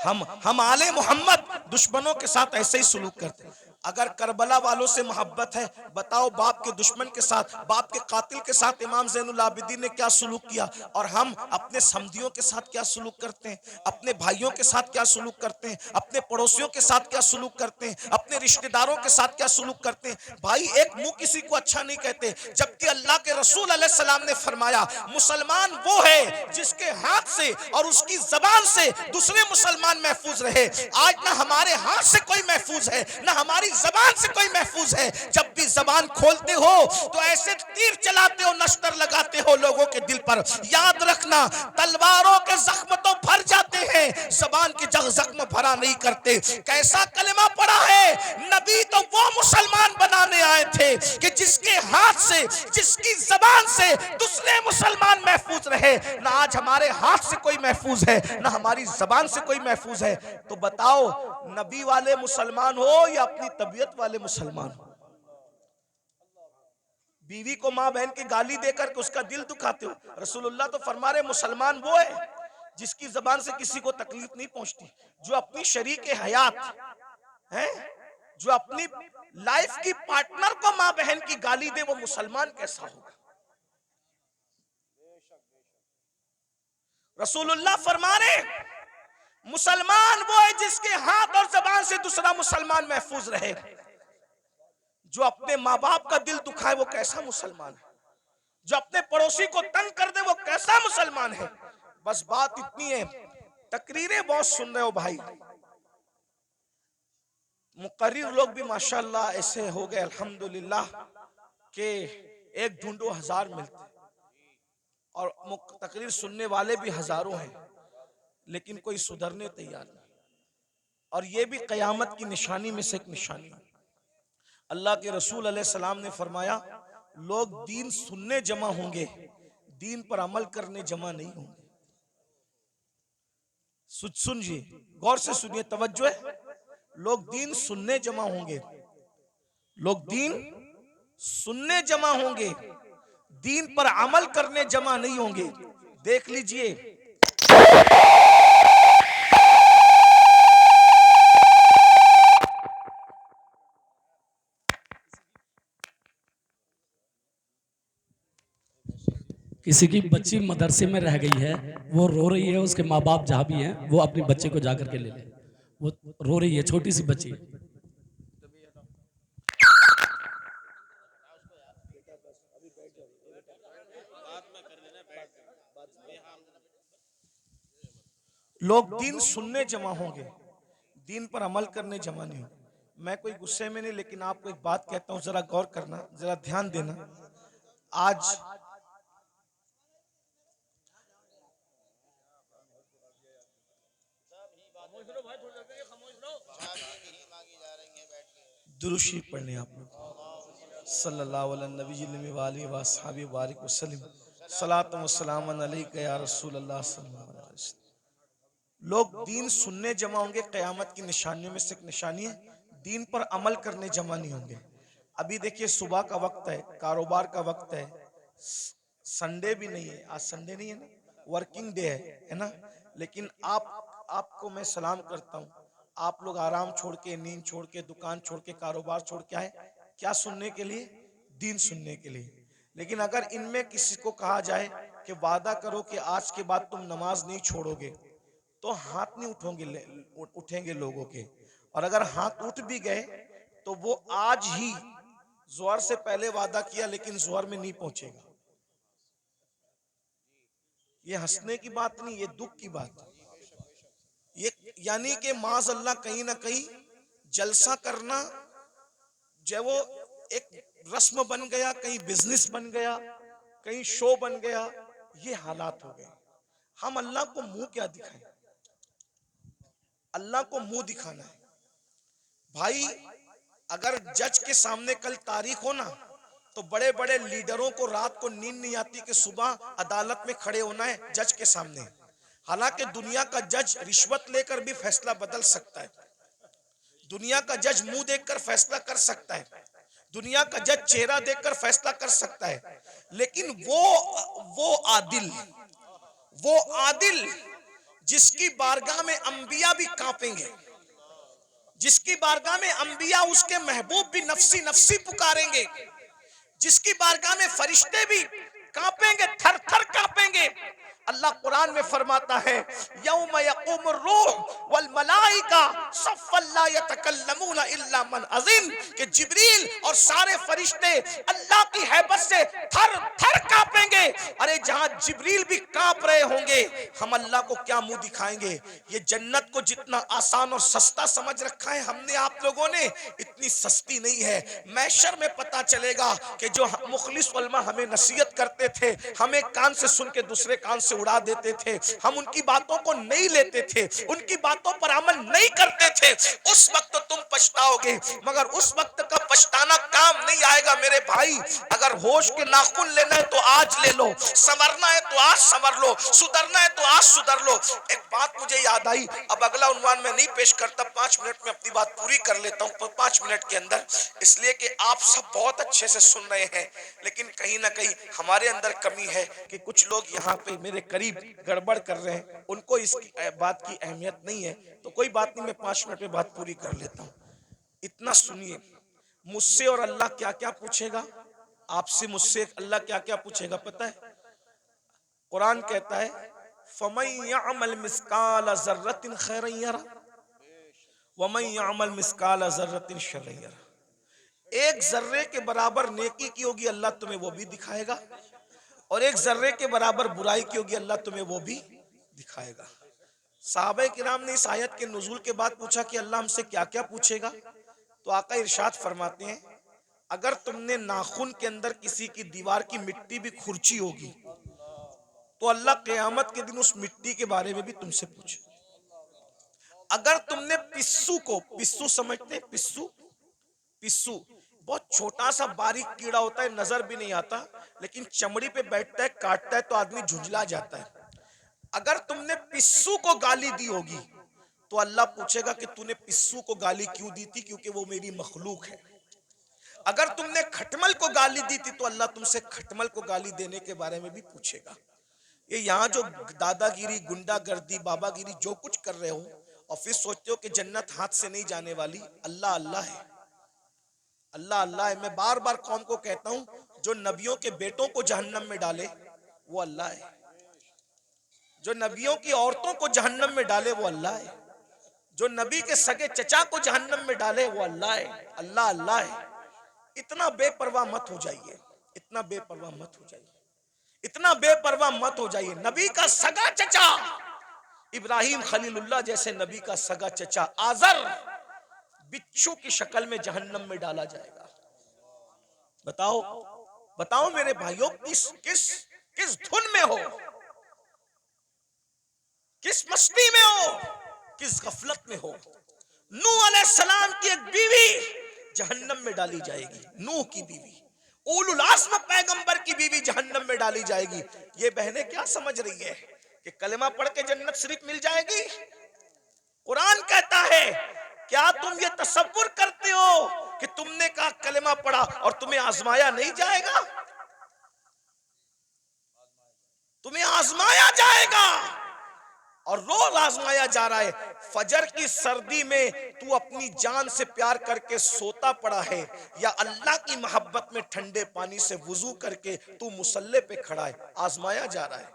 हम आले मोहम्मद दुश्मनों के साथ ऐसे ही सुलूक करते हैं। अगर करबला वालों से मोहब्बत है, बताओ बाप के दुश्मन के साथ, बाप के कातिल के साथ इमाम ज़ैनुल आबिदीन ने क्या सुलूक किया, और हम अपने समधियों के साथ क्या सुलूक करते हैं, अपने भाइयों के साथ क्या सुलूक करते हैं, अपने पड़ोसियों के साथ क्या सुलूक करते हैं, अपने रिश्तेदारों के साथ क्या सुलूक करते हैं। भाई एक मुंह किसी को अच्छा नहीं कहते, जबकि अल्लाह के रसूल अलैहिस्सलाम ने फरमाया मुसलमान वो है जिसके हाथ से और उसकी जबान से दूसरे मुसलमान महफूज रहे। आज ना हमारे हाथ से कोई महफूज है, ना हमारी जबान से कोई महफूज है। जब भी जबान खोलते हो तो ऐसे तीर चलाते हो, नश्तर लगाते हो लोगों के दिल पर। याद रखना, तलवारों के जख्म तो भर जाते हैं, जबान के जख्म भरा नहीं करते। कैसा कलमा पड़ा है, नबी तो वो मुसलमान बनाने आए थे कि जिसके हाथ से, जिसकी जबान से दूसरे मुसलमान महफूज रहे। ना आज हमारे हाथ से कोई महफूज है, ना हमारी जबान से कोई महफूज है। तो बताओ, नबी वाले मुसलमान हो या अपनी तबीयत वाले मुसलमान हो? बीवी को मां बहन की गाली देकर के उसका दिल दुखाते हो। रसूलुल्लाह तो फरमा रहे मुसलमान वो है जिसकी जबान से किसी को तकलीफ नहीं पहुंचती, जो अपनी शरीक हयात है, जो अपनी लाइफ की पार्टनर को मां बहन की गाली दे, वो मुसलमान कैसा होगा? रसूलुल्लाह फरमा रहे मुसलमान वो है जिसके हाथ और जबान से दूसरा मुसलमान महफूज रहे। जो अपने माँ बाप का दिल दुखाए वो कैसा मुसलमान है? जो अपने पड़ोसी को तंग कर दे वो कैसा मुसलमान है? बस बात इतनी है। तकरीरें बहुत सुन रहे हो भाई, मुकर्रिर लोग भी माशाल्लाह ऐसे हो गए अल्हम्दुलिल्लाह के एक ढूंढो हजार मिलते, और तकरीर सुनने वाले भी हजारों हैं, लेकिन कोई सुधरने तैयार नहीं। और ये भी कयामत की निशानी में से एक निशानी है। अल्लाह के रसूल अलैहिस्सलाम ने फरमाया लोग दीन सुनने जमा होंगे, दीन पर अमल करने जमा नहीं होंगे। सुनिए, गौर से सुनिए, तवज्जो है। लोग दीन सुनने जमा होंगे, लोग दीन सुनने जमा होंगे, दीन पर अमल करने जमा नहीं होंगे। देख लीजिए, किसी की बच्ची मदरसे में रह गई है, वो रो रही है, उसके माँ बाप जहाँ भी हैं वो अपने बच्चे को जाकर के ले ले। वो रो रही है, छोटी सी बच्ची। लोग दीन सुनने जमा होंगे, दीन पर अमल करने जमा नहीं होंगे। मैं कोई गुस्से में नहीं, लेकिन आपको एक बात कहता हूं, जरा गौर करना, जरा ध्यान देना। आज दुरूशी पढ़ने आप लोग सल्लल्लाहु अलैहि वसल्लम, सलात व सलाम अलैका या रसूल अल्लाह सल्लल्लाहु अलैहि वसल्लम। लोग दीन सुनने जमा होंगे, क़यामत की निशानियों में से एक निशानी है, दीन पर अमल करने जमा नहीं होंगे। अभी देखिए, सुबह का वक्त है, कारोबार का वक्त है, संडे भी नहीं है, आज संडे नहीं है ना, वर्किंग डे है ना। लेकिन आपको मैं सलाम करता हूँ, आप लोग आराम छोड़ के, नींद छोड़ के, दुकान छोड़ के, कारोबार छोड़ के आए, क्या सुनने के लिए? दीन सुनने के लिए। लेकिन अगर इनमें किसी को कहा जाए कि वादा करो कि आज के बाद तुम नमाज नहीं छोड़ोगे, तो हाथ नहीं उठेंगे लोगों के। और अगर हाथ उठ भी गए तो वो आज ही जोहर से पहले वादा किया, लेकिन जोहर में नहीं पहुंचेगा। ये हंसने की बात नहीं, ये दुख की बात है। ये यानी कि माज अल्लाह कहीं ना कहीं जलसा करना जो वो एक रस्म बन गया, कहीं बिजनेस बन गया, कहीं शो बन गया, ये हालात हो गए। हम अल्लाह को मुंह क्या दिखाएं? अल्लाह को मुंह दिखाना है भाई। अगर जज के सामने कल तारीख हो ना, तो बड़े बड़े लीडरों को रात को नींद नहीं आती कि सुबह अदालत में खड़े होना है जज के सामने। हालांकि दुनिया का जज रिश्वत लेकर भी फैसला बदल सकता है, दुनिया का जज मुंह देखकर फैसला कर सकता है, दुनिया का जज चेहरा देखकर फैसला कर सकता है, लेकिन वो आदिल जिसकी बारगाह में अंबिया भी कांपेंगे, जिसकी बारगाह में अंबिया उसके महबूब भी नफसी नफसी पुकारेंगे, जिसकी बारगाह में फरिश्ते भी कांपेंगे, थर थर कांपेंगे। अल्लाह कुरान में फरमाता है यौम यक़ूमुर रूह वल मलाइका सफ़्फ़न ला यतकल्लमूना इल्ला मन अज़िन, कि जिब्रील और सारे फरिश्ते अल्लाह की हैबत से थर थर कांपेंगे। अरे जहां जिब्रील भी कांप रहे होंगे, हम अल्लाह को क्या मुंह दिखाएंगे। ये जन्नत को जितना आसान और सस्ता समझ रखा है हमने आप लोगों ने, इतनी सस्ती नहीं है। मैशर में पता चलेगा कि जो मुखलिस उलमा हमें नसीहत करते थे, हमें कान से सुन के दूसरे कान से उड़ा देते थे, हम उनकी बातों को नहीं लेते थे, उनकी बातों पर अमल नहीं करते थे, उस वक्त तुम पछताओगे, मगर उस वक्त का पछताना काम नहीं आएगा मेरे भाई। अगर होश के नाखून लेना है तो आज ले लो, संवरना है तो आज संवर लो, सुधरना है तो आज सुधर लो। एक बात मुझे याद आई, अब अगला उन्वान में नहीं पेश करता, 5 मिनट में अपनी बात पूरी कर लेता हूँ 5 मिनट के अंदर, इसलिए कि आप सब बहुत अच्छे से सुन रहे हैं, लेकिन कहीं ना कहीं हमारे अंदर कमी है कि कुछ लोग यहाँ पे मेरे करीब गड़बड़ कर रहे हैं, उनको इसकी बात की अहमियत नहीं है। तो कोई बात नहीं, मैं 5 मिनट में बात पूरी कर लेता हूँ। इतना सुनिए, मुझसे और अल्लाह क्या क्या पूछेगा, आपसे मुझसे अल्लाह क्या क्या पूछेगा पता है? कुरान कहता है फमन यअमल मिस्काल ज़र्रतिन खैरन यरा वमन यअमल मिस्काल ज़र्रतिन शर्रन यरा। एक जर्रे के बराबर नेकी की होगी अल्लाह तुम्हें वो भी दिखाएगा, और एक जर्रे के बराबर बुराई की होगी अल्लाह तुम्हें वो भी दिखाएगा। साहबे किराम ने इस आयत के नुज़ूल के बाद पूछा कि अल्लाह हमसे क्या क्या पूछेगा, तो आका इरशाद फरमाते हैं अगर तुमने नाखून के अंदर किसी की दीवार की मिट्टी भी खुरची होगी तो अल्लाह क़यामत के दिन उस मिट्टी के बारे में भी तुमसे पूछे। अगर तुमने पिस्सू को, पिस्सू समझते हैं, पिस्सू, पिस्सू बहुत छोटा सा बारीक कीड़ा होता है, नजर भी नहीं आता, लेकिन चमड़ी पे बैठता है, काटता है तो आदमी झुंझला जाता है। अगर तुमने पिस्सू को गाली दी होगी तो अल्लाह पूछेगा कि तूने पिस्सू को गाली क्यों दी थी, क्योंकि वो मेरी मखलूक है। अगर तुमने खटमल को गाली दी थी तो अल्लाह तुमसे खटमल को गाली देने के बारे में भी पूछेगा। ये यहाँ जो दादागिरी, गुंडागर्दी, बाबागिरी जो कुछ कर रहे हो और फिर सोचते हो कि जन्नत हाथ से नहीं जाने वाली, अल्लाह अल्लाह है, अल्लाह अल्लाह है। मैं बार बार कौम को कहता हूं, जो नबियों के बेटों को जहन्नम में डाले वो अल्लाह है, जो नबियों की औरतों को जहन्नम में डाले वो अल्लाह है, जो नबी के सगे चचा को जहन्नम में डाले वो अल्लाह है। अल्लाह अल्लाह है। इतना बेपरवाह मत हो जाइए, इतना बेपरवाह मत हो जाइए, इतना बेपरवाह मत हो जाइए। नबी का सगा चचा इब्राहिम खलीलुल्लाह जैसे नबी का सगा चचा आजर बिच्छू की शक्ल में जहन्नम में डाला जाएगा। बताओ बताओ मेरे भाइयों, किस किस किस धुन में हो, किस मस्ती में हो, किस गफलत में हो। नूह अलैहिस्सलाम की एक बीवी जहन्नम में डाली जाएगी, नूह की बीवी, उलुल आज़्म पैगंबर की बीवी जहन्नम में डाली जाएगी। ये बहनें क्या समझ रही है कि कलमा पढ़ के जन्नत शरीफ मिल जाएगी? कुरान कहता है क्या तुम ये तसव्वुर करते हो कि तुमने कहा कलमा पढ़ा और तुम्हें आजमाया नहीं जाएगा? तुम्हें आजमाया जाएगा और रोज आजमाया जा रहा है। फजर की सर्दी में तू अपनी जान से प्यार करके सोता पड़ा है, या अल्लाह की मोहब्बत में ठंडे पानी से वुजू करके तू मुसल्ले पे खड़ा है, आजमाया जा रहा है।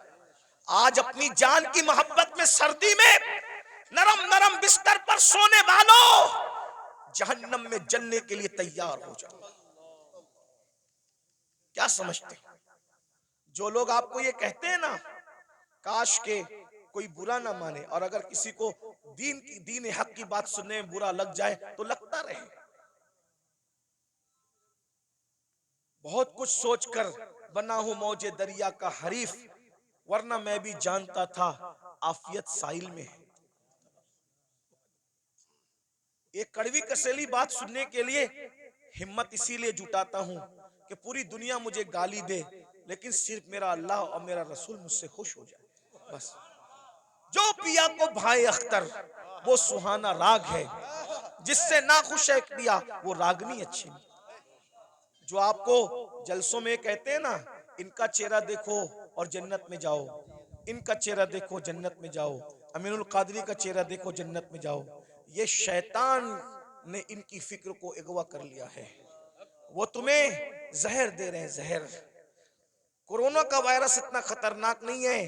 आज अपनी जान की मोहब्बत में सर्दी में नरम नरम बिस्तर पर सोने वालों, जहन्नम में जलने के लिए तैयार हो जाओ। क्या समझते हैं? जो लोग आपको ये कहते हैं ना, काश के कोई बुरा ना माने, और अगर किसी को दीन हक की बात सुनने में बुरा लग जाए तो लगता रहे। बहुत कुछ सोचकर बना हूं मौजे दरिया का हरीफ, वरना मैं भी जानता था आफियत साहिल में है। एक कड़वी कसेली बात सुनने के लिए हिम्मत इसीलिए जुटाता हूं कि पूरी दुनिया मुझे गाली दे, लेकिन सिर्फ मेरा अल्लाह और मेरा रसूल मुझसे खुश हो जाए बस। जो पिया को भाई अख्तर वो सुहाना राग है, जिससे ना खुश है पिया वो रागनी अच्छी नहीं। जो आपको जलसों में कहते हैं ना, इनका चेहरा देखो और जन्नत में जाओ, इनका चेहरा देखो जन्नत में जाओ, अमीनुल कादरी का चेहरा देखो जन्नत में जाओ, ये शैतान ने इनकी फिक्र को अगवा कर लिया है। वो तुम्हें जहर दे रहे हैं, जहर। कोरोना का वायरस इतना खतरनाक नहीं है,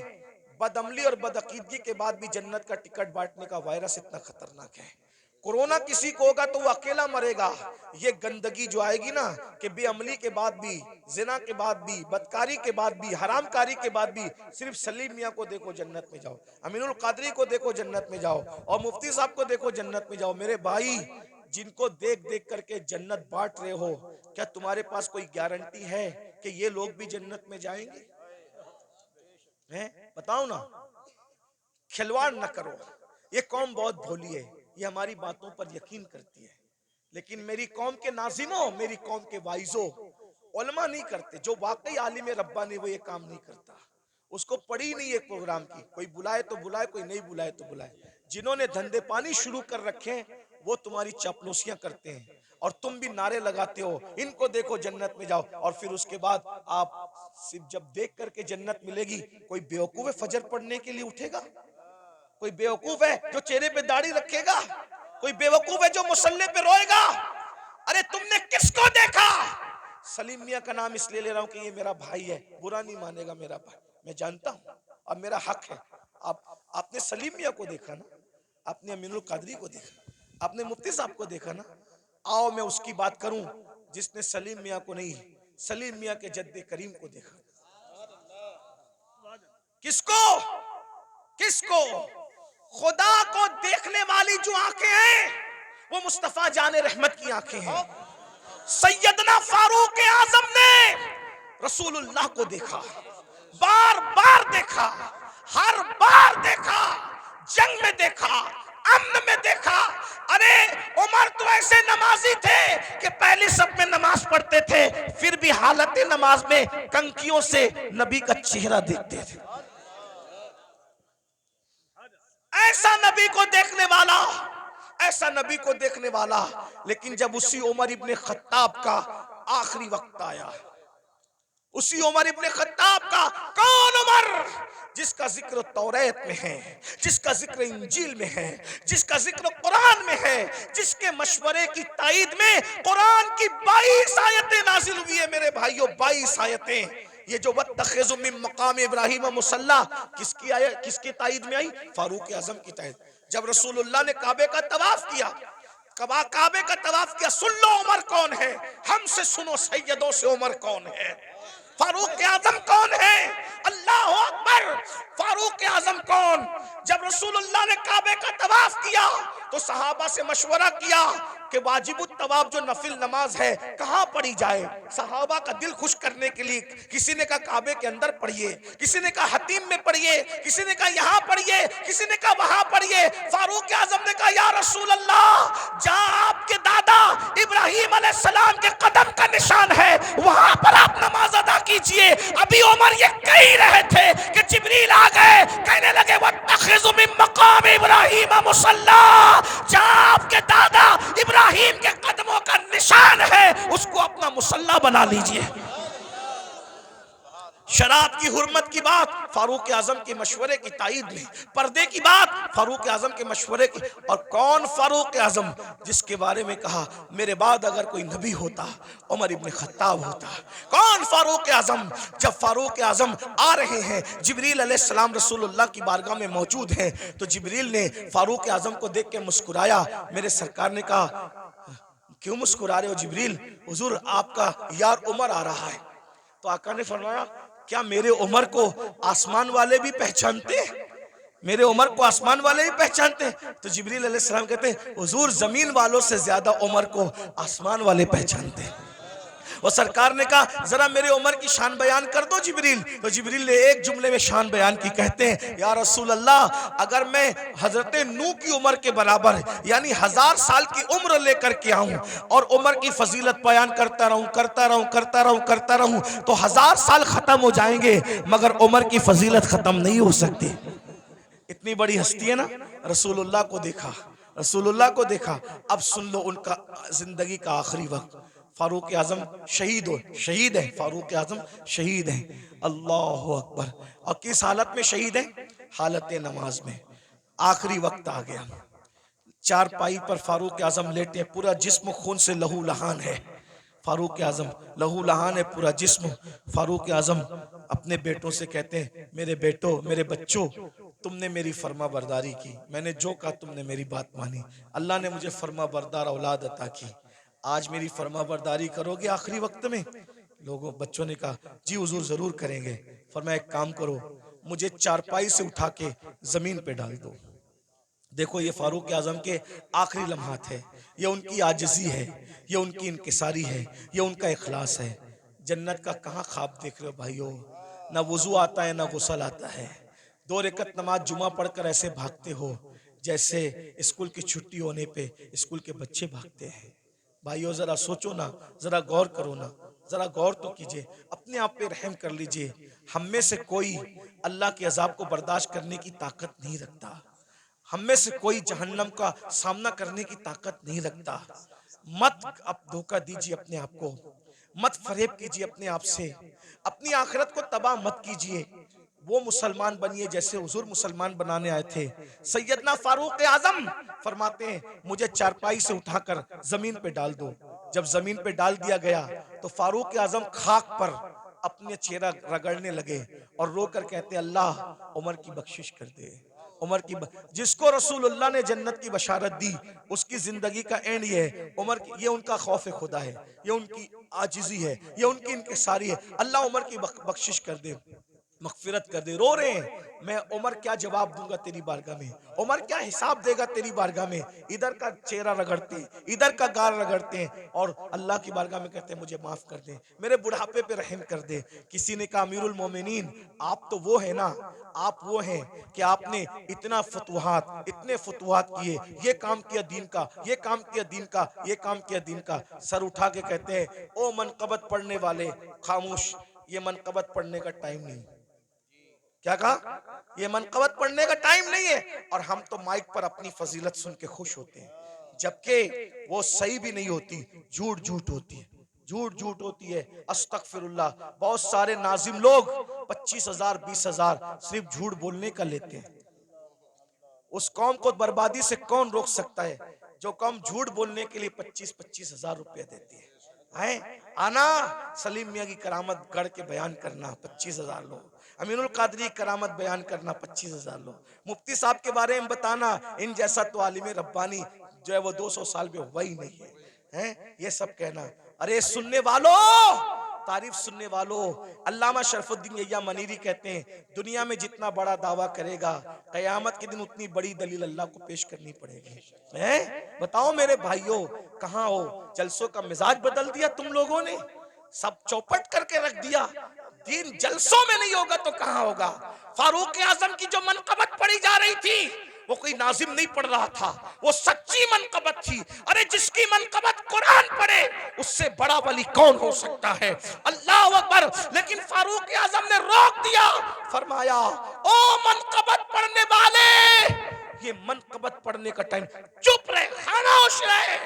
बदअमली और बदअकीदगी के बाद भी जन्नत का टिकट बांटने का वायरस इतना खतरनाक है। कोरोना किसी को होगा तो वो अकेला मरेगा। ये गंदगी जो आएगी ना, कि बेअमली के बाद भी, जिना के बाद भी, बदकारी के बाद भी, हरामकारी के बाद भी, सिर्फ सलीम मियाँ को देखो जन्नत में जाओ, अमीनुल कादरी को देखो जन्नत में जाओ, और मुफ्ती साहब को देखो जन्नत में जाओ। मेरे भाई, जिनको देख देख करके जन्नत बांट रहे हो, क्या तुम्हारे पास कोई गारंटी है कि ये लोग भी जन्नत में जाएंगे? हैं? बताओ ना। खिलवाड़ न करो। ये कौम बहुत भोली है, ये हमारी बातों पर यकीन करती है, लेकिन मेरी कौम के नाजिमों, मेरी कौम के वाइजों, उलमा नहीं करते। जो वाकई आलिम रब्बानी वो ये काम नहीं करता। उसको पड़ी नहीं एक प्रोग्राम की, कोई बुलाए तो बुलाए, कोई नहीं बुलाए तो बुलाए। जिन्होंने धंधे पानी शुरू कर रखे हैं वो तुम्हारी चापलूसियां करते हैं, और तुम भी नारे लगाते हो इनको देखो जन्नत में जाओ, और फिर उसके बाद आप सिर्फ जब देख करके जन्नत मिलेगी, कोई बेवकूफ है फजर पढ़ने के लिए उठेगा? कोई बेवकूफ है जो चेहरे पे दाढ़ी रखेगा? कोई बेवकूफ है जो मुसल्ले पे रोएगा? अरे तुमने किसको देखा? सलीम मियां का नाम इसलिए ले रहा हूं कि ये मेरा भाई है, बुरा नहीं मानेगा मेरा भाई, मैं जानता हूं, अब मेरा हक है। आपने सलीम मियां को देखा ना, आपने अमीनुल कादरी को देखा, आपने मुफ्ती साहब को देखा ना। आओ मैं उसकी बात करूं जिसने सलीम मियां को नहीं, सलीम मियां के जद्दे करीम को देखा। किसको? किसको? खुदा को देखने वाली जो आंखें हैं वो मुस्तफा जाने रहमत की आंखें हैं। सैयदना फारूक आजम ने रसूलुल्लाह को देखा, बार बार देखा, हर बार देखा, जंग में देखा, अम्न में देखा। अरे उमर तो ऐसे नमाजी थे कि पहले सब में नमाज पढ़ते थे, फिर भी हालत नमाज में कंकियों से नबी का चेहरा देखते थे। ऐसा नबी को देखने वाला, ऐसा नबी को देखने वाला। लेकिन जब उसी उमर इब्ने खत्ताब का आखिरी वक्त आया, उसी उमर इब्ने खत्ताब का, कौन उमर जिसका जिक्र तौरात में है, जिसका जिक्र इंजील में है, जिसका जिक्र कुरान में है, जिसके मशवरे की ताईद में कुरान की 22 आयतें नाजिल हुई है। मेरे भाइयों, 22 आयतें। ये जो वत्तखिज़ु मिन मकाम इब्राहीम मुसल्ला किसकी आयत, किसकी ताईद में आई? फारूक आजम की ताईद। जब रसूलुल्लाह ने काबे का तवाफ किया, काबे का तवाफ किया, सुन लो उमर कौन है, हमसे सुनो सैयदों से उमर कौन है, फारूक आजम कौन है? अल्लाह अकबर। फारूक आजम कौन? जब रसूलुल्लाह ने काबे का तवाफ किया तो सहाबा से मशवरा किया कि वाजिबुत तवाफ जो नफिल नमाज है कहाँ पढ़ी जाए। सहाबा का दिल खुश करने के लिए किसी ने कहा काबे के अंदर पढ़िए, किसी ने कहा हतीम में पढ़िए, किसी ने कहा यहाँ पढ़िए, किसी ने कहा वहां पढ़िए। फारूक आजम ने कहा या रसूल अल्लाह, जहाँ आपके दादा इब्राहिम अलैहिस्सलाम के कदम का निशान है वहां पर आप नमाज अदा कीजिए। अभी उमर ये कह रहे थे कि जिब्रील आ गए, कहने लगे वत्तखिज़ु मिन मकाम इब्राहीम मुसल्ला, जहाँ आपके दादा इब्राहिम के कदमों का निशान है उसको अपना मुसल्ला बना लीजिए। शराब की हुर्मत की बात फारूक आजम के मशवरे की ताईद में, पर्दे की बात फारूक आजम के मशवरे की। और कौन फारूक आजम? जिसके बारे में कहा मेरे बाद अगर कोई नबी होता उमर इब्ने खत्ताब होता। कौन फारूक आजम? जब फारूक आजम आ रहे हैं, जिब्रील अलैहिस्सलाम रसूलुल्लाह की बारगाह में मौजूद हैं, तो जिब्रील ने फारूक आजम को देख के मुस्कुराया। मेरे सरकार ने कहा क्यों मुस्कुरा रहे हो जिब्रील? हुजूर आपका यार उमर आ रहा है। तो आका ने फरमाया क्या मेरे उमर को आसमान वाले भी पहचानते? मेरे उमर को आसमान वाले भी पहचानते? तो जिब्रील अलैहिस्सलाम कहते हैं हुजूर जमीन वालों से ज्यादा उमर को आसमान वाले पहचानते हैं। वो सरकार ने कहा जरा मेरे उमर की शान बयान कर दो जिब्रील। तो जिब्रील ने एक जुमले में शान बयान की। कहते हैं या रसूल अल्लाह, अगर मैं हजरत नूह की उम्र के बराबर यानी 1000 साल की उम्र लेकर के आऊं और उम्र की फजीलत बयान करता रहूं तो 1000 साल खत्म हो जाएंगे मगर उम्र की फजीलत खत्म नहीं हो सकती। इतनी बड़ी हस्ती है ना। रसूलुल्लाह को देखा, रसूलुल्लाह को देखा। अब सुन लो उनका जिंदगी का आखिरी वक्त। फारूक आजम शहीद है, फारूक आजम शहीद है। अल्लाह अकबर। और किस हालत में शहीद है? हालत नमाज में। आखिरी वक्त आ गया। चारपाई पर फारूक आजम लेटे, पूरा जिस्म खून से लहू लहान है। फारूक आजम लहू लहान है पूरा जिस्म। फारूक आजम अपने बेटों से कहते हैं, मेरे बेटो, मेरे बच्चों, तुमने मेरी फर्मा बरदारी की, मैंने जो कहा तुमने मेरी बात मानी, अल्लाह ने मुझे फर्मा बरदार औलाद अता की, आज मेरी फर्मा बरदारी करोगे आखिरी वक्त में? लोगों बच्चों ने कहा जी हुजूर जरूर करेंगे। फरमाया एक काम करो, मुझे चारपाई से उठा के जमीन पे डाल दो। देखो ये फारूक आजम के आखिरी लम्हात है, ये उनकी आजिजी है, ये उनकी इनकिसारी है, ये उनका इखलास है। जन्नत का कहाँ ख्वाब देख रहे हो भाइयों? ना वुजू आता है ना गुसल आता है। 2 रकत नमाज जुमा पढ़कर ऐसे भागते हो जैसे स्कूल की छुट्टी होने पे स्कूल के बच्चे भागते हैं। भाइयों जरा सोचो ना, जरा गौर करो ना, जरा गौर तो कीजिए, अपने आप पे रहम कर लीजिए। हम में से कोई अल्लाह के अजाब को बर्दाश्त करने की ताकत नहीं रखता, हम में से कोई जहन्नम का सामना करने की ताकत नहीं रखता। मत अब धोखा दीजिए अपने आप को, मत फरेब कीजिए अपने आप से, अपनी आखिरत को तबाह मत कीजिए। वो मुसलमान बनिए जैसे हुजूर मुसलमान बनाने आए थे। सैयदना फारूक आजम फरमाते हैं, मुझे चारपाई से उठाकर जमीन पे डाल दो। जब जमीन पे डाल दिया गया तो फारूक आजम खाक पर अपने चेहरा रगड़ने लगे और रोकर कहते, अल्लाह उमर की बख्शिश कर दे। उमर की जिसको रसूलुल्लाह ने जन्नत की बशारत दी उसकी जिंदगी का एंड ये है। उमर की, ये उनका खौफ खुदा है, ये उनकी आजिजी है, ये उनकी इनकिसारी है। अल्लाह उमर की बख्शिश कर दे, मगफिरत कर दे। रो रहे हैं, मैं उमर क्या जवाब दूंगा तेरी बारगाह में, उमर क्या हिसाब देगा तेरी बारगाह में। इधर का चेहरा रगड़ते हैं, इधर का गाल रगड़ते हैं और अल्लाह की बारगाह में कहते हैं मुझे माफ कर दे, मेरे बुढ़ापे पे रहम कर दे। किसी ने कहा अमीरुल मोमिनीन, आप तो वो है ना, आप वो हैं कि आपने इतना फतुहात, इतने फतुहात किए, ये काम किया दीन का, ये काम किया दीन का, ये काम किया दीन का। सर उठा के कहते हैं, ओ मनकबत पढ़ने वाले खामोश, ये मनकबत पढ़ने का टाइम नहीं। क्या कहा? ये मनकबत पढ़ने का टाइम नहीं है। और हम तो माइक पर अपनी फजीलत सुन के खुश होते हैं, जबकि वो सही भी नहीं होती, झूठ झूठ होती है, झूठ झूठ होती है। अस्तगफिरुल्लाह, बहुत सारे नाजिम लोग 25,000 20,000 सिर्फ झूठ बोलने का लेते हैं। उस कौम को बर्बादी से कौन रोक सकता है जो कौम झूठ बोलने के लिए 25,000 रुपया देती है? आना सलीम मियाँ की करामत गढ़ के बयान करना 25,000 लोग, अमीनुल कादरी की करामत बयान करना 25,000 लोग, मुफ्ती साहब के बारे में बताना, इन जैसा तो आलिम रब्बानी जो है वो 200 साल में हुआ ही नहीं है, ये सब कहना। अरे सुनने वालों, तारीफ सुनने वालों, अल्लामा शरफुद्दीन यहिया मनीरी कहते हैं, दुनिया में जितना बड़ा दावा करेगा कयामत के दिन उतनी बड़ी दलील अल्लाह को पेश करनी पड़ेगी। बताओ मेरे भाइयों, कहाँ हो? जलसों का मिजाज बदल दिया तुम लोगों ने, सब चौपट करके रख दिया। दीन जलसों में नहीं होगा तो कहाँ होगा? फारूक आजम की जो मनकबत पढ़ी जा रही थी वो कोई नाजिम नहीं पढ़ रहा था, वो सच्ची मनकबत थी। अरे जिसकी मनकबत कुरान पढ़े उससे बड़ा वली कौन हो सकता है? अल्लाह अकबर। लेकिन फारूक आजम ने रोक दिया, फरमाया ओ मनकबत पढ़ने वाले, ये मनकबत पढ़ने का टाइम, चुप रहे, खामोश रहे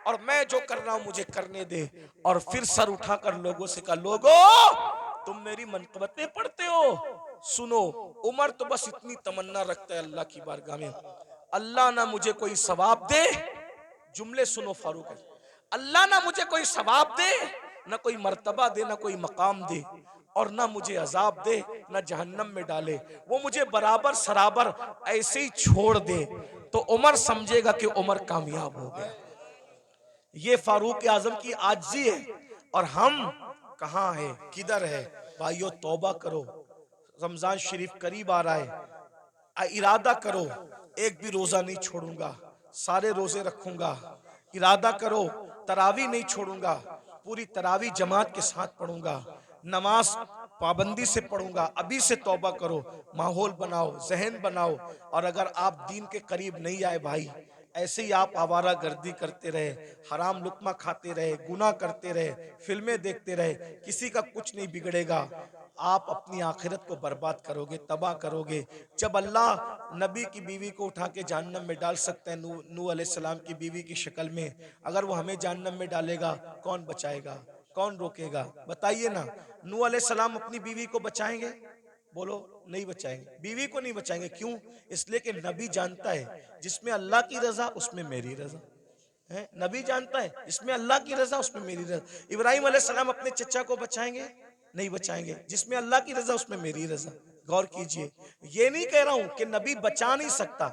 और मैं जो कर रहा हूं मुझे करने दे। और फिर सर उठाकर लोगों से कहा, लोगों तुम मेरी मनकबतें पढ़ते हो, सुनो। उमर तो बस इतनी तमन्ना रखता है अल्लाह की बारगाह में, अल्लाह ना मुझे कोई सवाब दे, जुमले सुनो फारूक, अल्लाह ना मुझे कोई सवाब दे, ना कोई मर्तबा दे, ना कोई मकाम दे, और ना मुझे अजाब दे, ना जहन्नम में डाले, वो मुझे बराबर सराबर ऐसे ही छोड़ दे तो उमर समझेगा कि उमर कामयाब हो गया। ये फारूक आजम की आजिज़ी है। और हम कहाँ है, किधर है? भाइयों तौबा करो, रमजान शरीफ करीब आ रहा है, इरादा करो एक भी रोजा नहीं छोड़ूंगा, सारे रोजे रखूंगा। इरादा करो तरावी नहीं छोड़ूंगा, पूरी तरावी जमात के साथ पढ़ूंगा, नमाज पाबंदी से पढ़ूंगा। अभी से तौबा करो, माहौल बनाओ, जहन बनाओ। और अगर आप दीन के करीब नहीं आए भाई, ऐसे ही आप आवारा गर्दी करते रहे, हराम लुकमा खाते रहे, गुनाह करते रहे, फिल्में देखते रहे, किसी का कुछ नहीं बिगड़ेगा। आप अपनी आखिरत को बर्बाद करोगे, तबाह करोगे। जब अल्लाह नबी की बीवी को उठा के जहन्नम में डाल सकता है, नूह अलैहिस्सलाम की बीवी की शक्ल में, अगर वो हमें जहन्नम में डालेगा कौन बचाएगा, कौन रोकेगा? बताइए ना। नूह अलैहिस्सलाम अपनी बीवी को बचाएंगे? बोलो नहीं बचाएंगे, बीवी को नहीं बचाएंगे। क्यों? इसलिए कि नबी जानता है जिसमें अल्लाह की रजा उसमें मेरी रजा है। नबी जानता है जिसमें अल्लाह की रजा उसमें मेरी रजा। इब्राहिम अलैहिस्सलाम अपने चचा को बचाएंगे? नहीं बचाएंगे। जिसमें अल्लाह की रजा उसमें मेरी रजा। गौर कीजिए, ये नहीं कह रहा हूं कि नबी बचा नहीं सकता,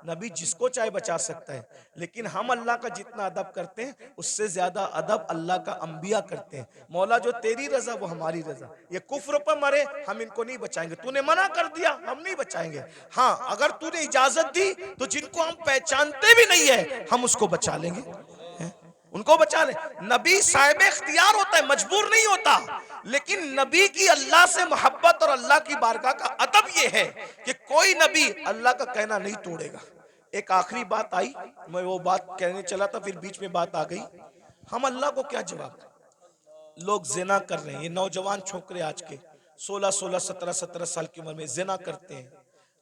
नबी जिसको चाहे बचा सकता है, लेकिन हम अल्लाह का जितना अदब करते हैं उससे ज्यादा अदब अल्लाह का अंबिया करते हैं। मौला जो तेरी रजा वो हमारी रजा। ये कुफ्र पर मरे हम इनको नहीं बचाएंगे, तूने मना कर दिया हम नहीं बचाएंगे। हाँ, अगर तूने इजाजत दी तो जिनको हम पहचानते भी नहीं है हम उसको बचा लेंगे, उनको बचा ले। नबी साहिब इख्तियार होता है, मजबूर नहीं होता। लेकिन नबी की अल्लाह से मोहब्बत और अल्लाह की बारगाह का अदब यह है कि कोई नबी अल्लाह का कहना नहीं तोड़ेगा। एक आखिरी बात आई, मैं वो बात कहने चला था, फिर बीच में बात आ गई। हम अल्लाह को क्या जवाब दें? लोग जिना कर रहे हैं, ये नौजवान छोकरे आज के 16-16, 17-17 साल की उम्र में जिना करते हैं,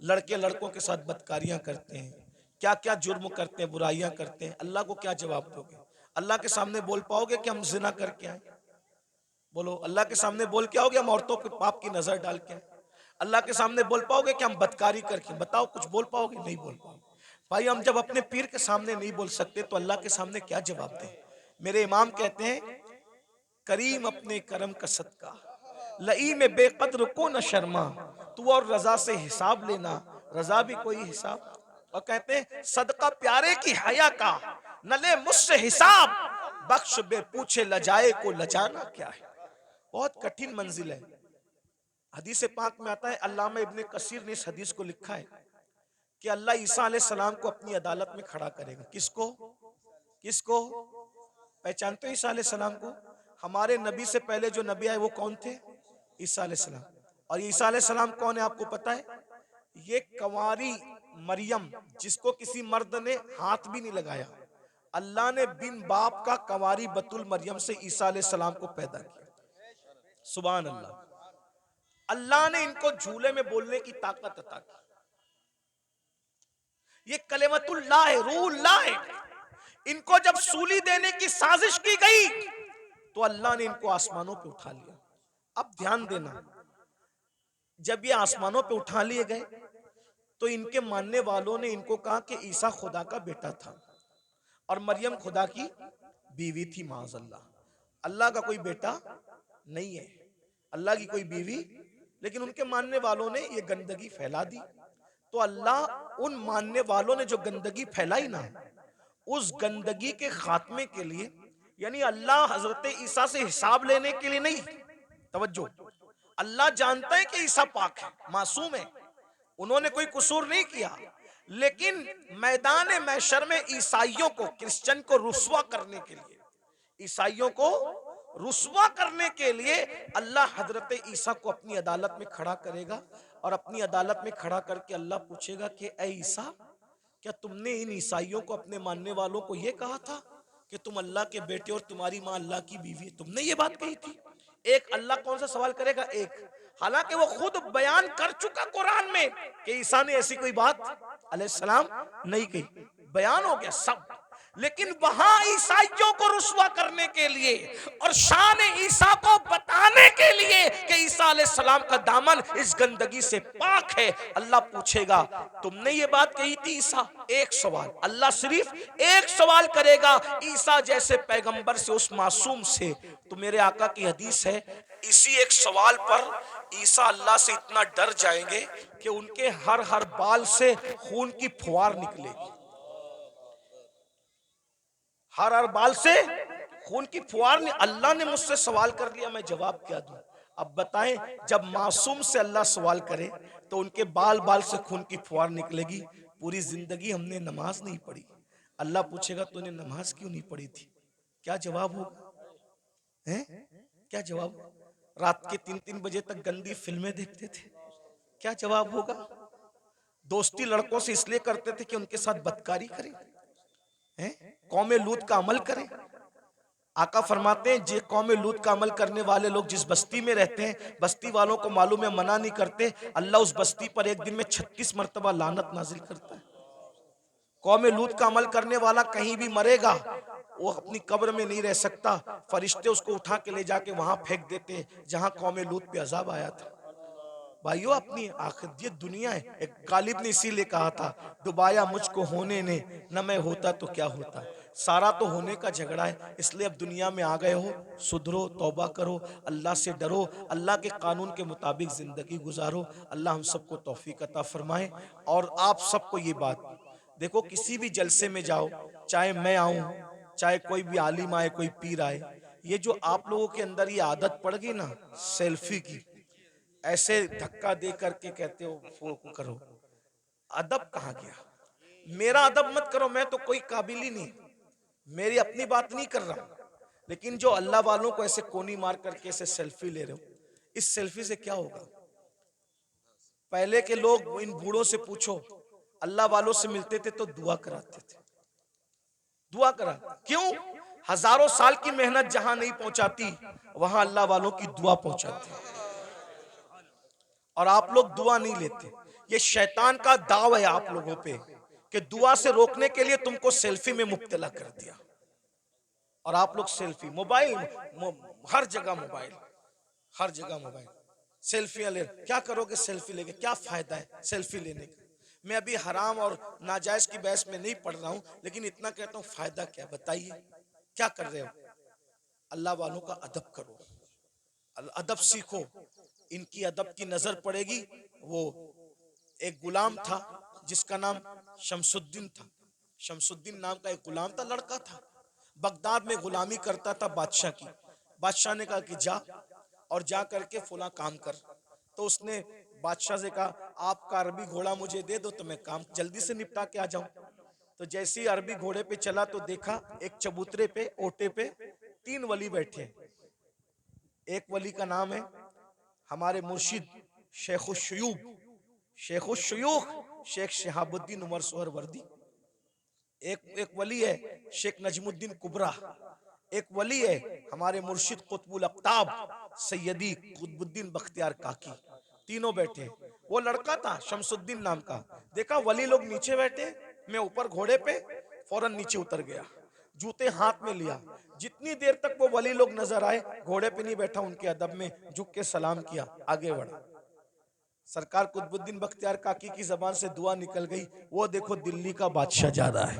लड़के लड़कों के साथ बदकारियां करते हैं, क्या क्या जुर्म करते हैं, बुराइयां करते हैं। अल्लाह को क्या जवाब दोगे? अल्लाह के सामने बोल पाओगे कि हम जिना करके आए? बोलो, अल्लाह के सामने बोल के आओगे हम औरतों के पाप की नजर डाल के आए? अल्लाह के सामने बोल पाओगे कि हम बदकारी करके? बताओ, कुछ बोल पाओगे? नहीं बोल पाओगे। भाई, हम जब अपने पीर के सामने नहीं बोल सकते तो अल्लाह के सामने क्या जवाब दें? मेरे इमाम कहते हैं, करीम अपने करम का सदका, लई में बेकद्र को न शर्मा, तू और रजा से हिसाब लेना, रजा भी कोई हिसाब। और कहते हैं, सदका प्यारे की हया का, न ले मुझसे हिसाब, बख्श बे पूछे लजाए को लजाना क्या है। बहुत कठिन मंजिल है। हदीस पाक में आता है, अल्लामा इब्ने कसीर ने इस हदीस को लिखा है कि अल्लाह ईसा अलैहि सलाम को अपनी अदालत में खड़ा करेगा। किसको? किसको? पहचानते हो ईसा अलैहि सलाम को? हमारे नबी से पहले जो नबी आए वो कौन थे? ईसा अलैहि सलाम। और ईसा अलैहि सलाम कौन है आपको पता है? ये कंवारी मरियम, जिसको किसी मर्द ने हाथ भी नहीं लगाया, अल्लाह ने बिन बाप का कंवारी बतुल मरियम से ईसा अलैहि सलाम को पैदा किया। सुभान अल्लाह। अल्लाह ने इनको झूले में बोलने की ताकत अता की। ये कलेमतुल्लाह है, रूहुल्लाह है। इनको जब सूली देने की साजिश की गई तो अल्लाह ने इनको आसमानों पे उठा लिया। अब ध्यान देना, जब ये आसमानों पे उठा लिए गए तो इनके मानने वालों ने इनको कहा कि ईसा खुदा का बेटा था और मरियम खुदा की बीवी थी। माज़अल्लाह, अल्लाह का कोई बेटा नहीं है, अल्लाह की कोई बीवी। लेकिन उनके मानने वालों ने ये गंदगी फैला दी। तो अल्लाह उन मानने वालों ने जो गंदगी फैलाई ना, उस गंदगी के खात्मे के लिए, यानी अल्लाह हजरत ईसा से हिसाब लेने के लिए नहीं, तवज्जो, अल्लाह जानता है कि ईसा पाक है, मासूम है, उन्होंने कोई कसूर नहीं किया, लेकिन मैदान महशर में ईसाइयों को, क्रिश्चियन को रुस्वा करने के लिए, ईसाइयों को रुस्वा करने के लिए अल्लाह हजरत ईसा को अपनी अदालत में खड़ा करेगा। और अपनी अदालत में खड़ा करके अल्लाह पूछेगा कि ऐ ईसा, क्या तुमने इन ईसाइयों को, अपने मानने वालों को यह कहा था कि तुम अल्लाह के बेटे और तुम्हारी मां अल्लाह की बीवी है? तुमने ये बात कही थी? एक अल्लाह कौन सा सवाल करेगा? एक। हालांकि वो खुद बयान कर चुका कुरान में कि ईसा ने ऐसी कोई बात अलैहिस्सलाम नहीं कही, बयान हो गया सब। लेकिन वहां ईसाइयों को रुस्वा करने के लिए और शान ईसा को बताने के लिए कि ईसा अलैहिस्सलाम का दामन इस गंदगी से पाक है, अल्लाह पूछेगा तुमने ये बात कही थी ईसा? एक सवाल, अल्लाह सिर्फ एक सवाल करेगा ईसा जैसे पैगंबर से, उस मासूम से। तो मेरे आका की हदीस है, इसी एक सवाल पर ईसा अल्लाह से इतना डर जाएंगे कि उनके हर हर बाल से खून की फुहार निकलेगी, हर हर बाल से खून की फुहार। अल्लाह ने मुझसे सवाल कर लिया, मैं जवाब क्या दूं? अब बताएं, जब मासूम से अल्लाह सवाल करे तो उनके बाल बाल से खून की फुहार निकलेगी। पूरी जिंदगी हमने नमाज नहीं पढ़ी, अल्लाह पूछेगा तूने नमाज क्यों नहीं पढ़ी थी? क्या जवाब होगा? हैं? क्या जवाब? रात के 3-3 बजे तक गंदी फिल्में देखते थे, क्या जवाब होगा? दोस्ती लड़कों से इसलिए करते थे कि उनके साथ बदकारी करें, कौमे लूत का अमल करें। आका फरमाते हैं, जे कौमे लूत का अमल करने वाले लोग जिस बस्ती में रहते हैं, बस्ती वालों को मालूम है, मना नहीं करते, अल्लाह उस बस्ती पर एक दिन में 36 मरतबा लानत नाजिल करता है। कौमे लूत का अमल करने वाला कहीं भी मरेगा, वो अपनी कब्र में नहीं रह सकता, फरिश्ते उसको उठा के ले जाके वहां फेंक देते जहां कौमे लूत पे अजाब आया था। भाइयों अपनी आखिरत ये दुनिया है। एक गालिब ने इसीलिए कहा था, डुबाया मुझको होने ने, न मैं होता तो क्या होता। सारा तो होने का झगड़ा है, इसलिए अब दुनिया में आ गए हो, सुधरो, तौबा करो, अल्लाह से डरो, अल्लाह के कानून के मुताबिक जिंदगी गुजारो। अल्लाह हम सबको तौफीक अता फरमाए। और आप सबको ये बात देखो, किसी भी जलसे में जाओ, चाहे मैं आऊं, चाहे कोई भी आलिम आए, कोई पीर आए, ये जो आप लोगों के अंदर ये आदत पड़ गई ना सेल्फी की, ऐसे धक्का दे करके कहते हो फोटो करो, अदब कहाँ गया? मेरा अदब मत करो, मैं तो कोई काबिल ही नहीं, मेरी अपनी बात नहीं कर रहा हूं। लेकिन जो अल्लाह वालों को ऐसे कोनी मार करके ऐसे सेल्फी ले रहे हो, इस सेल्फी से क्या होगा? पहले के लोग, इन बूढ़ों से पूछो, अल्लाह वालों से मिलते थे तो दुआ कराते थे, दुआ करा। क्यों? हजारों साल की मेहनत जहां नहीं पहुंचाती, वहां अल्लाह वालों की दुआ पहुंचाती है। और आप लोग दुआ नहीं लेते। ये शैतान का दाव है आप लोगों पे कि दुआ से रोकने के लिए तुमको सेल्फी में मुब्तला कर दिया। और आप लोग सेल्फी, मोबाइल, हर जगह मोबाइल, हर जगह मोबाइल, सेल्फियां ले। क्या करोगे सेल्फी लेके? क्या फायदा है सेल्फी लेने का? मैं अभी हराम और नाजायज की बहस में नहीं पढ़ रहा हूं, लेकिन इतना कहता हूं, फायदा क्या? बताइए क्या कर रहे हो? अल्लाह वालों का अदब करो, अदब सीखो। इनकी अदब की नजर पड़ेगी। वो एक गुलाम था जिसका नाम शमसुद्दीन था। शमसुद्दीन नाम का एक गुलाम था, लड़का था, बगदाद में गुलामी करता था बादशाह की। बादशाह ने कहा कि जा और जा करके फुला काम कर। तो उसने बादशाह से कहा, आपका अरबी घोड़ा मुझे दे दो तो मैं काम जल्दी से निपटा के आ जाऊं। तो जैसे ही अरबी घोड़े पे चला तो देखा एक चबूतरे पे, ओटे पे 3 वली बैठे हैं। एक वली का नाम है हमारे मुर्शिद शेखुशयूख, शेखुशयूख शेख शहाबुद्दीन उमर सोहर वर्दी। एक वली है शेख नजमुद्दीन कुबरा। एक वली है हमारे मुर्शिद कुतुबुल अक्ताब सैयदी कुतुबुद्दीन बख्तियार काकी। तीनों बैठे। वो लड़का था शमसुद्दीन नाम का। देखा वली लोग नीचे बैठे, मैं ऊपर घोड़े पे, फौरन नीचे उतर गया, जूते हाथ में लिया। जितनी देर तक वो वली लोग नजर आए, घोड़े पे नहीं बैठा, उनके अदब में झुक के सलाम किया, आगे बढ़ा। सरकार कुतुबुद्दीन बख्तियार काकी की जबान से दुआ निकल गई, वो देखो दिल्ली का बादशाह जा रहा है।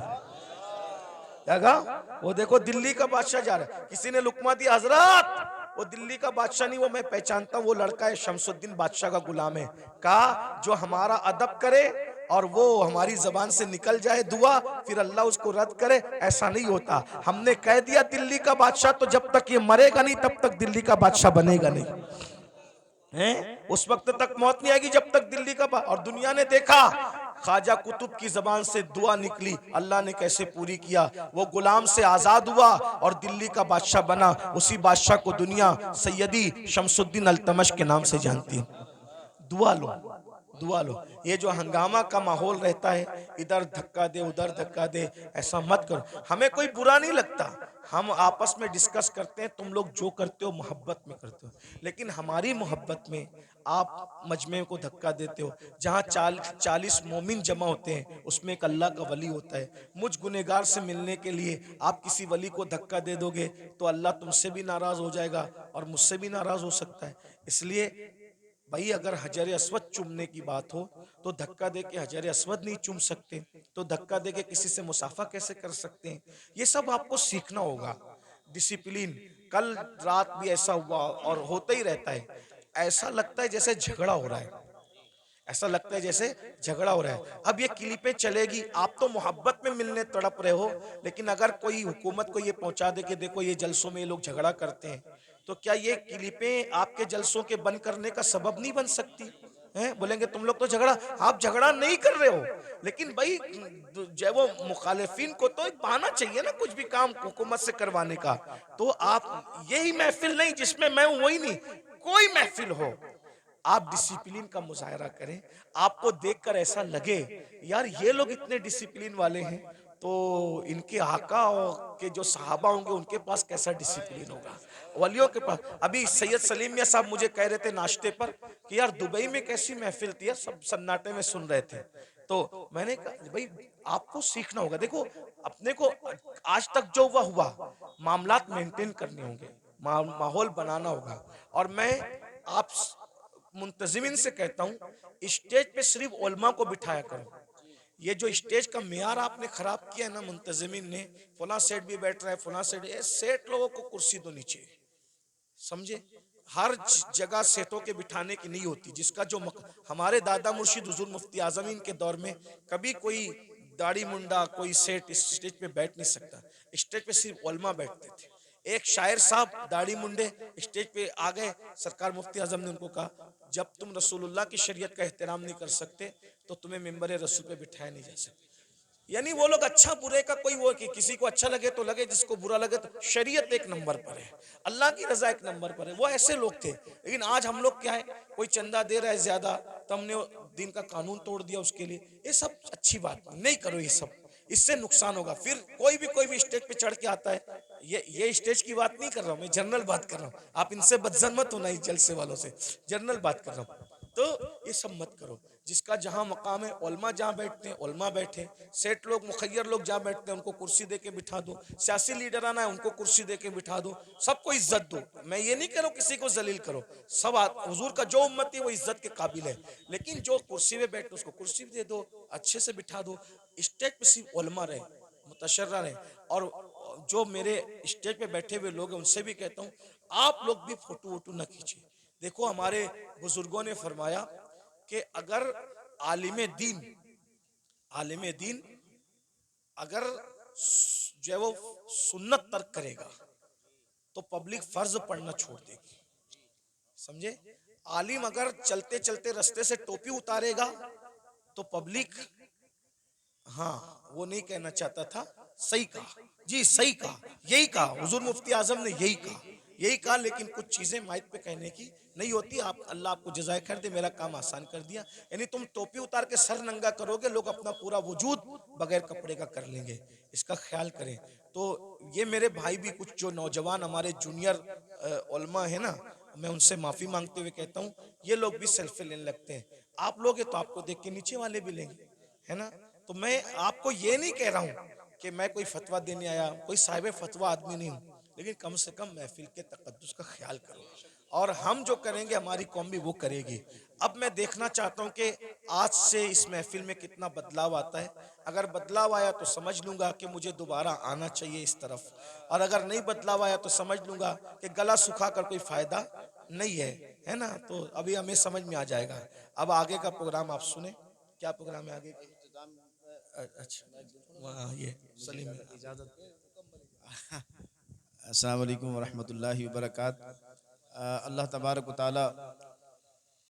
क्या कहा? वो देखो दिल्ली का बादशाह जा रहा है। किसी ने लुकमा दिया, हजरत वो दिल्ली का बादशाह नहीं, वो मैं पहचानता हूं, वो लड़का है शमसुद्दीन बादशाह का गुलाम है। कहा जो हमारा अदब करे और वो हमारी जबान से निकल जाए दुआ, फिर अल्लाह उसको रद्द करे, ऐसा नहीं होता। हमने कह दिया दिल्ली का बादशाह, तो जब तक ये मरेगा नहीं तब तक दिल्ली का बादशाह बनेगा नहीं है। उस वक्त तक मौत नहीं आएगी जब तक दिल्ली का और दुनिया ने देखा ख्वाजा कुतुब की जबान से दुआ निकली, अल्लाह ने कैसे पूरी किया। वो गुलाम से आजाद हुआ और दिल्ली का बादशाह बना। उसी बादशाह को दुनिया सैयदी शमसुद्दीन अल्तमश के नाम से जानती है। दुआ लो, दुआ लो। ये जो हंगामा का माहौल रहता है, इधर धक्का दे उधर धक्का दे, ऐसा मत करो। हमें कोई बुरा नहीं लगता, हम आपस में डिस्कस करते हैं, तुम लोग जो करते हो मोहब्बत में करते हो। लेकिन हमारी मोहब्बत में आप मजमे को धक्का देते हो। जहाँ 40 मोमिन जमा होते हैं, उसमें एक अल्लाह का वली होता है। मुझ गुनेगार से मिलने के लिए आप किसी वली को धक्का दे दोगे तो अल्लाह तुमसे भी नाराज हो जाएगा और मुझसे भी नाराज हो सकता है। इसलिए भाई अगर हजर अस्वद चूमने की बात हो तो धक्का दे के हजर अस्वद नहीं चूम सकते, तो धक्का दे के किसी से मुसाफा कैसे कर सकते हैं? ये सब आपको सीखना होगा, डिसिप्लिन। कल रात भी ऐसा हुआ और होता ही रहता है। ऐसा लगता है जैसे झगड़ा हो रहा है, ऐसा लगता है जैसे झगड़ा हो रहा है। अब ये क्लिपें चलेगी, आप तो मोहब्बत में मिलने तड़प रहे हो, लेकिन अगर कोई हुकूमत को ये पहुंचा दे कि देखो ये जलसों में ये लोग झगड़ा करते हैं, तो क्या ये क्लिपें आपके जलसों के बंद करने का सबब नहीं बन सकती हैं? बोलेंगे तुम लोग तो झगड़ा, आप झगड़ा नहीं कर रहे हो, लेकिन भाई जो वो मुखालिफिन को तो एक बहाना चाहिए ना कुछ भी काम हुकूमत से करवाने का। तो आप यही महफिल नहीं जिसमें मैं हूं, वही नहीं, कोई महफिल हो, आप डिसिप्लिन का मुजाहरा करें। आपको देखकर ऐसा लगे यार ये लोग इतने डिसिप्लिन वाले हैं, तो इनके आका के जो सहाबा होंगे उनके पास कैसा डिसिप्लिन होगा, वलियों के पास। अभी सैयद सलीम मियां साहब मुझे कह रहे थे नाश्ते पर कि यार दुबई में कैसी महफिल थी यार, सब सन्नाटे में सुन रहे थे। तो मैंने कहा भाई आपको सीखना होगा। देखो अपने को आज तक जो हुआ मामलात मेंटेन करने होंगे, माहौल बनाना होगा। और मैं आप मुंतजिमिन से कहता हूँ स्टेज पे सिर्फ उलमा को बिठाया करो। ये जो स्टेज का मेयार आपने खराब किया है ना मुंतजिमिन ने, फला सेठ भी बैठ रहा है, फला सेठ, ये सेठ लोगों को कुर्सी दो नीचे, समझे। हर जगह सेठों के बिठाने की नहीं होती। जिसका जो हमारे दादा मुर्शिद हुजूर मुफ्ती आजम के दौर में कभी कोई दाढ़ी मुंडा कोई सेठ इस स्टेज पे बैठ नहीं सकता। स्टेज पे सिर्फ उलमा बैठते थे। एक शायर साहब दाढ़ी मुंडे स्टेज पे आ गए, सरकार मुफ्ती आजम ने उनको कहा जब तुम रसूलुल्लाह की शरीयत का एहतराम नहीं कर सकते तो तुम्हें मिंबर रसूल पे बिठाया नहीं जा सकता। यानी वो लोग अच्छा बुरे का कोई वो कि किसी को अच्छा लगे तो लगे, जिसको बुरा लगे तो शरीयत एक नंबर पर है, अल्लाह की रजा एक नंबर पर है। वो ऐसे लोग थे। लेकिन आज हम लोग क्या है, कोई चंदा दे रहा है ज्यादा तो हमने दिन का कानून तोड़ दिया उसके लिए। ये सब अच्छी बात नहीं करो, ये सब इससे नुकसान होगा। फिर कोई भी स्टेज पे चढ़ के आता है, ये स्टेज की बात नहीं कर रहा हूँ मैं, जनरल बात कर रहा हूँ। आप इनसे बदजन मत होना, इस जलसे वालों से, जनरल बात कर रहा हूँ। तो ये सब मत करो। जिसका जहां मकाम है, उलमा जहां बैठते हैं उलमा बैठे, सेठ लोग मुखैर लोग जहां बैठते हैं उनको कुर्सी दे के बिठा दो, सियासी लीडर आना है उनको कुर्सी दे के बिठा दो, सबको इज्जत दो। मैं ये नहीं कह रहा हूं किसी को जलील करो, सब हुजूर का जो उम्मत है वो इज्जत के काबिल है। लेकिन जो कुर्सी पे बैठे उसको कुर्सी दे दो, अच्छे से बिठा दो। स्टेज पे सिर्फ उलमा रहे, मुतशर्रा रहे। और जो मेरे स्टेज पे बैठे हुए लोग हैं उनसे भी कहता हूँ आप लोग भी फोटो वोटो न खींचिए। देखो हमारे बुजुर्गों ने फरमाया कि अगर आलिम दीन अगर जो है वो सुन्नत तर्क करेगा तो पब्लिक फर्ज पढ़ना छोड़ देगी, समझे। आलिम अगर चलते चलते रास्ते से टोपी उतारेगा तो पब्लिक, हाँ वो नहीं कहना चाहता था, सही कहा जी, सही कहा, यही कहा हुजूर मुफ्ती आजम ने, यही कहा। लेकिन कुछ चीजें माइक पे कहने की नहीं होती। आप अल्लाह आपको जज़ाए खैर दे, मेरा काम आसान कर दिया। यानी तुम टोपी उतार के सर नंगा करोगे, लोग अपना पूरा वजूद बगैर कपड़े का कर लेंगे, इसका ख्याल करें। तो ये मेरे भाई भी कुछ जो नौजवान हमारे जूनियर उलमा है ना, मैं उनसे माफी मांगते हुए कहता हूँ ये लोग भी सेल्फी लेने लगते हैं। आप लोग तो आपको देख के नीचे वाले भी लेंगे, है ना। तो मैं आपको ये नहीं कह रहा हूँ कि मैं कोई फतवा देने आया, कोई साहिब फतवा आदमी नहीं हूँ, लेकिन कम से कम महफिल के तकद्दुस का ख्याल करो। और हम जो करेंगे हमारी कौम भी वो करेगी। अब मैं देखना चाहता हूँ कि आज से इस महफिल में कितना बदलाव आता है। अगर बदलाव आया तो समझ लूंगा कि मुझे दोबारा आना चाहिए इस तरफ, और अगर नहीं बदलाव आया तो समझ लूंगा कि गला सुखा कर कोई फायदा नहीं है ना। तो अभी हमें समझ में आ जाएगा। अब आगे का प्रोग्राम आप सुने, क्या प्रोग्राम है आगे। अच्छा वहाँ ये सलीम इजाजत। अस्सलाम वालेकुम वरहमतुल्लाहि वबरकात। अल्लाह तबारक व तआला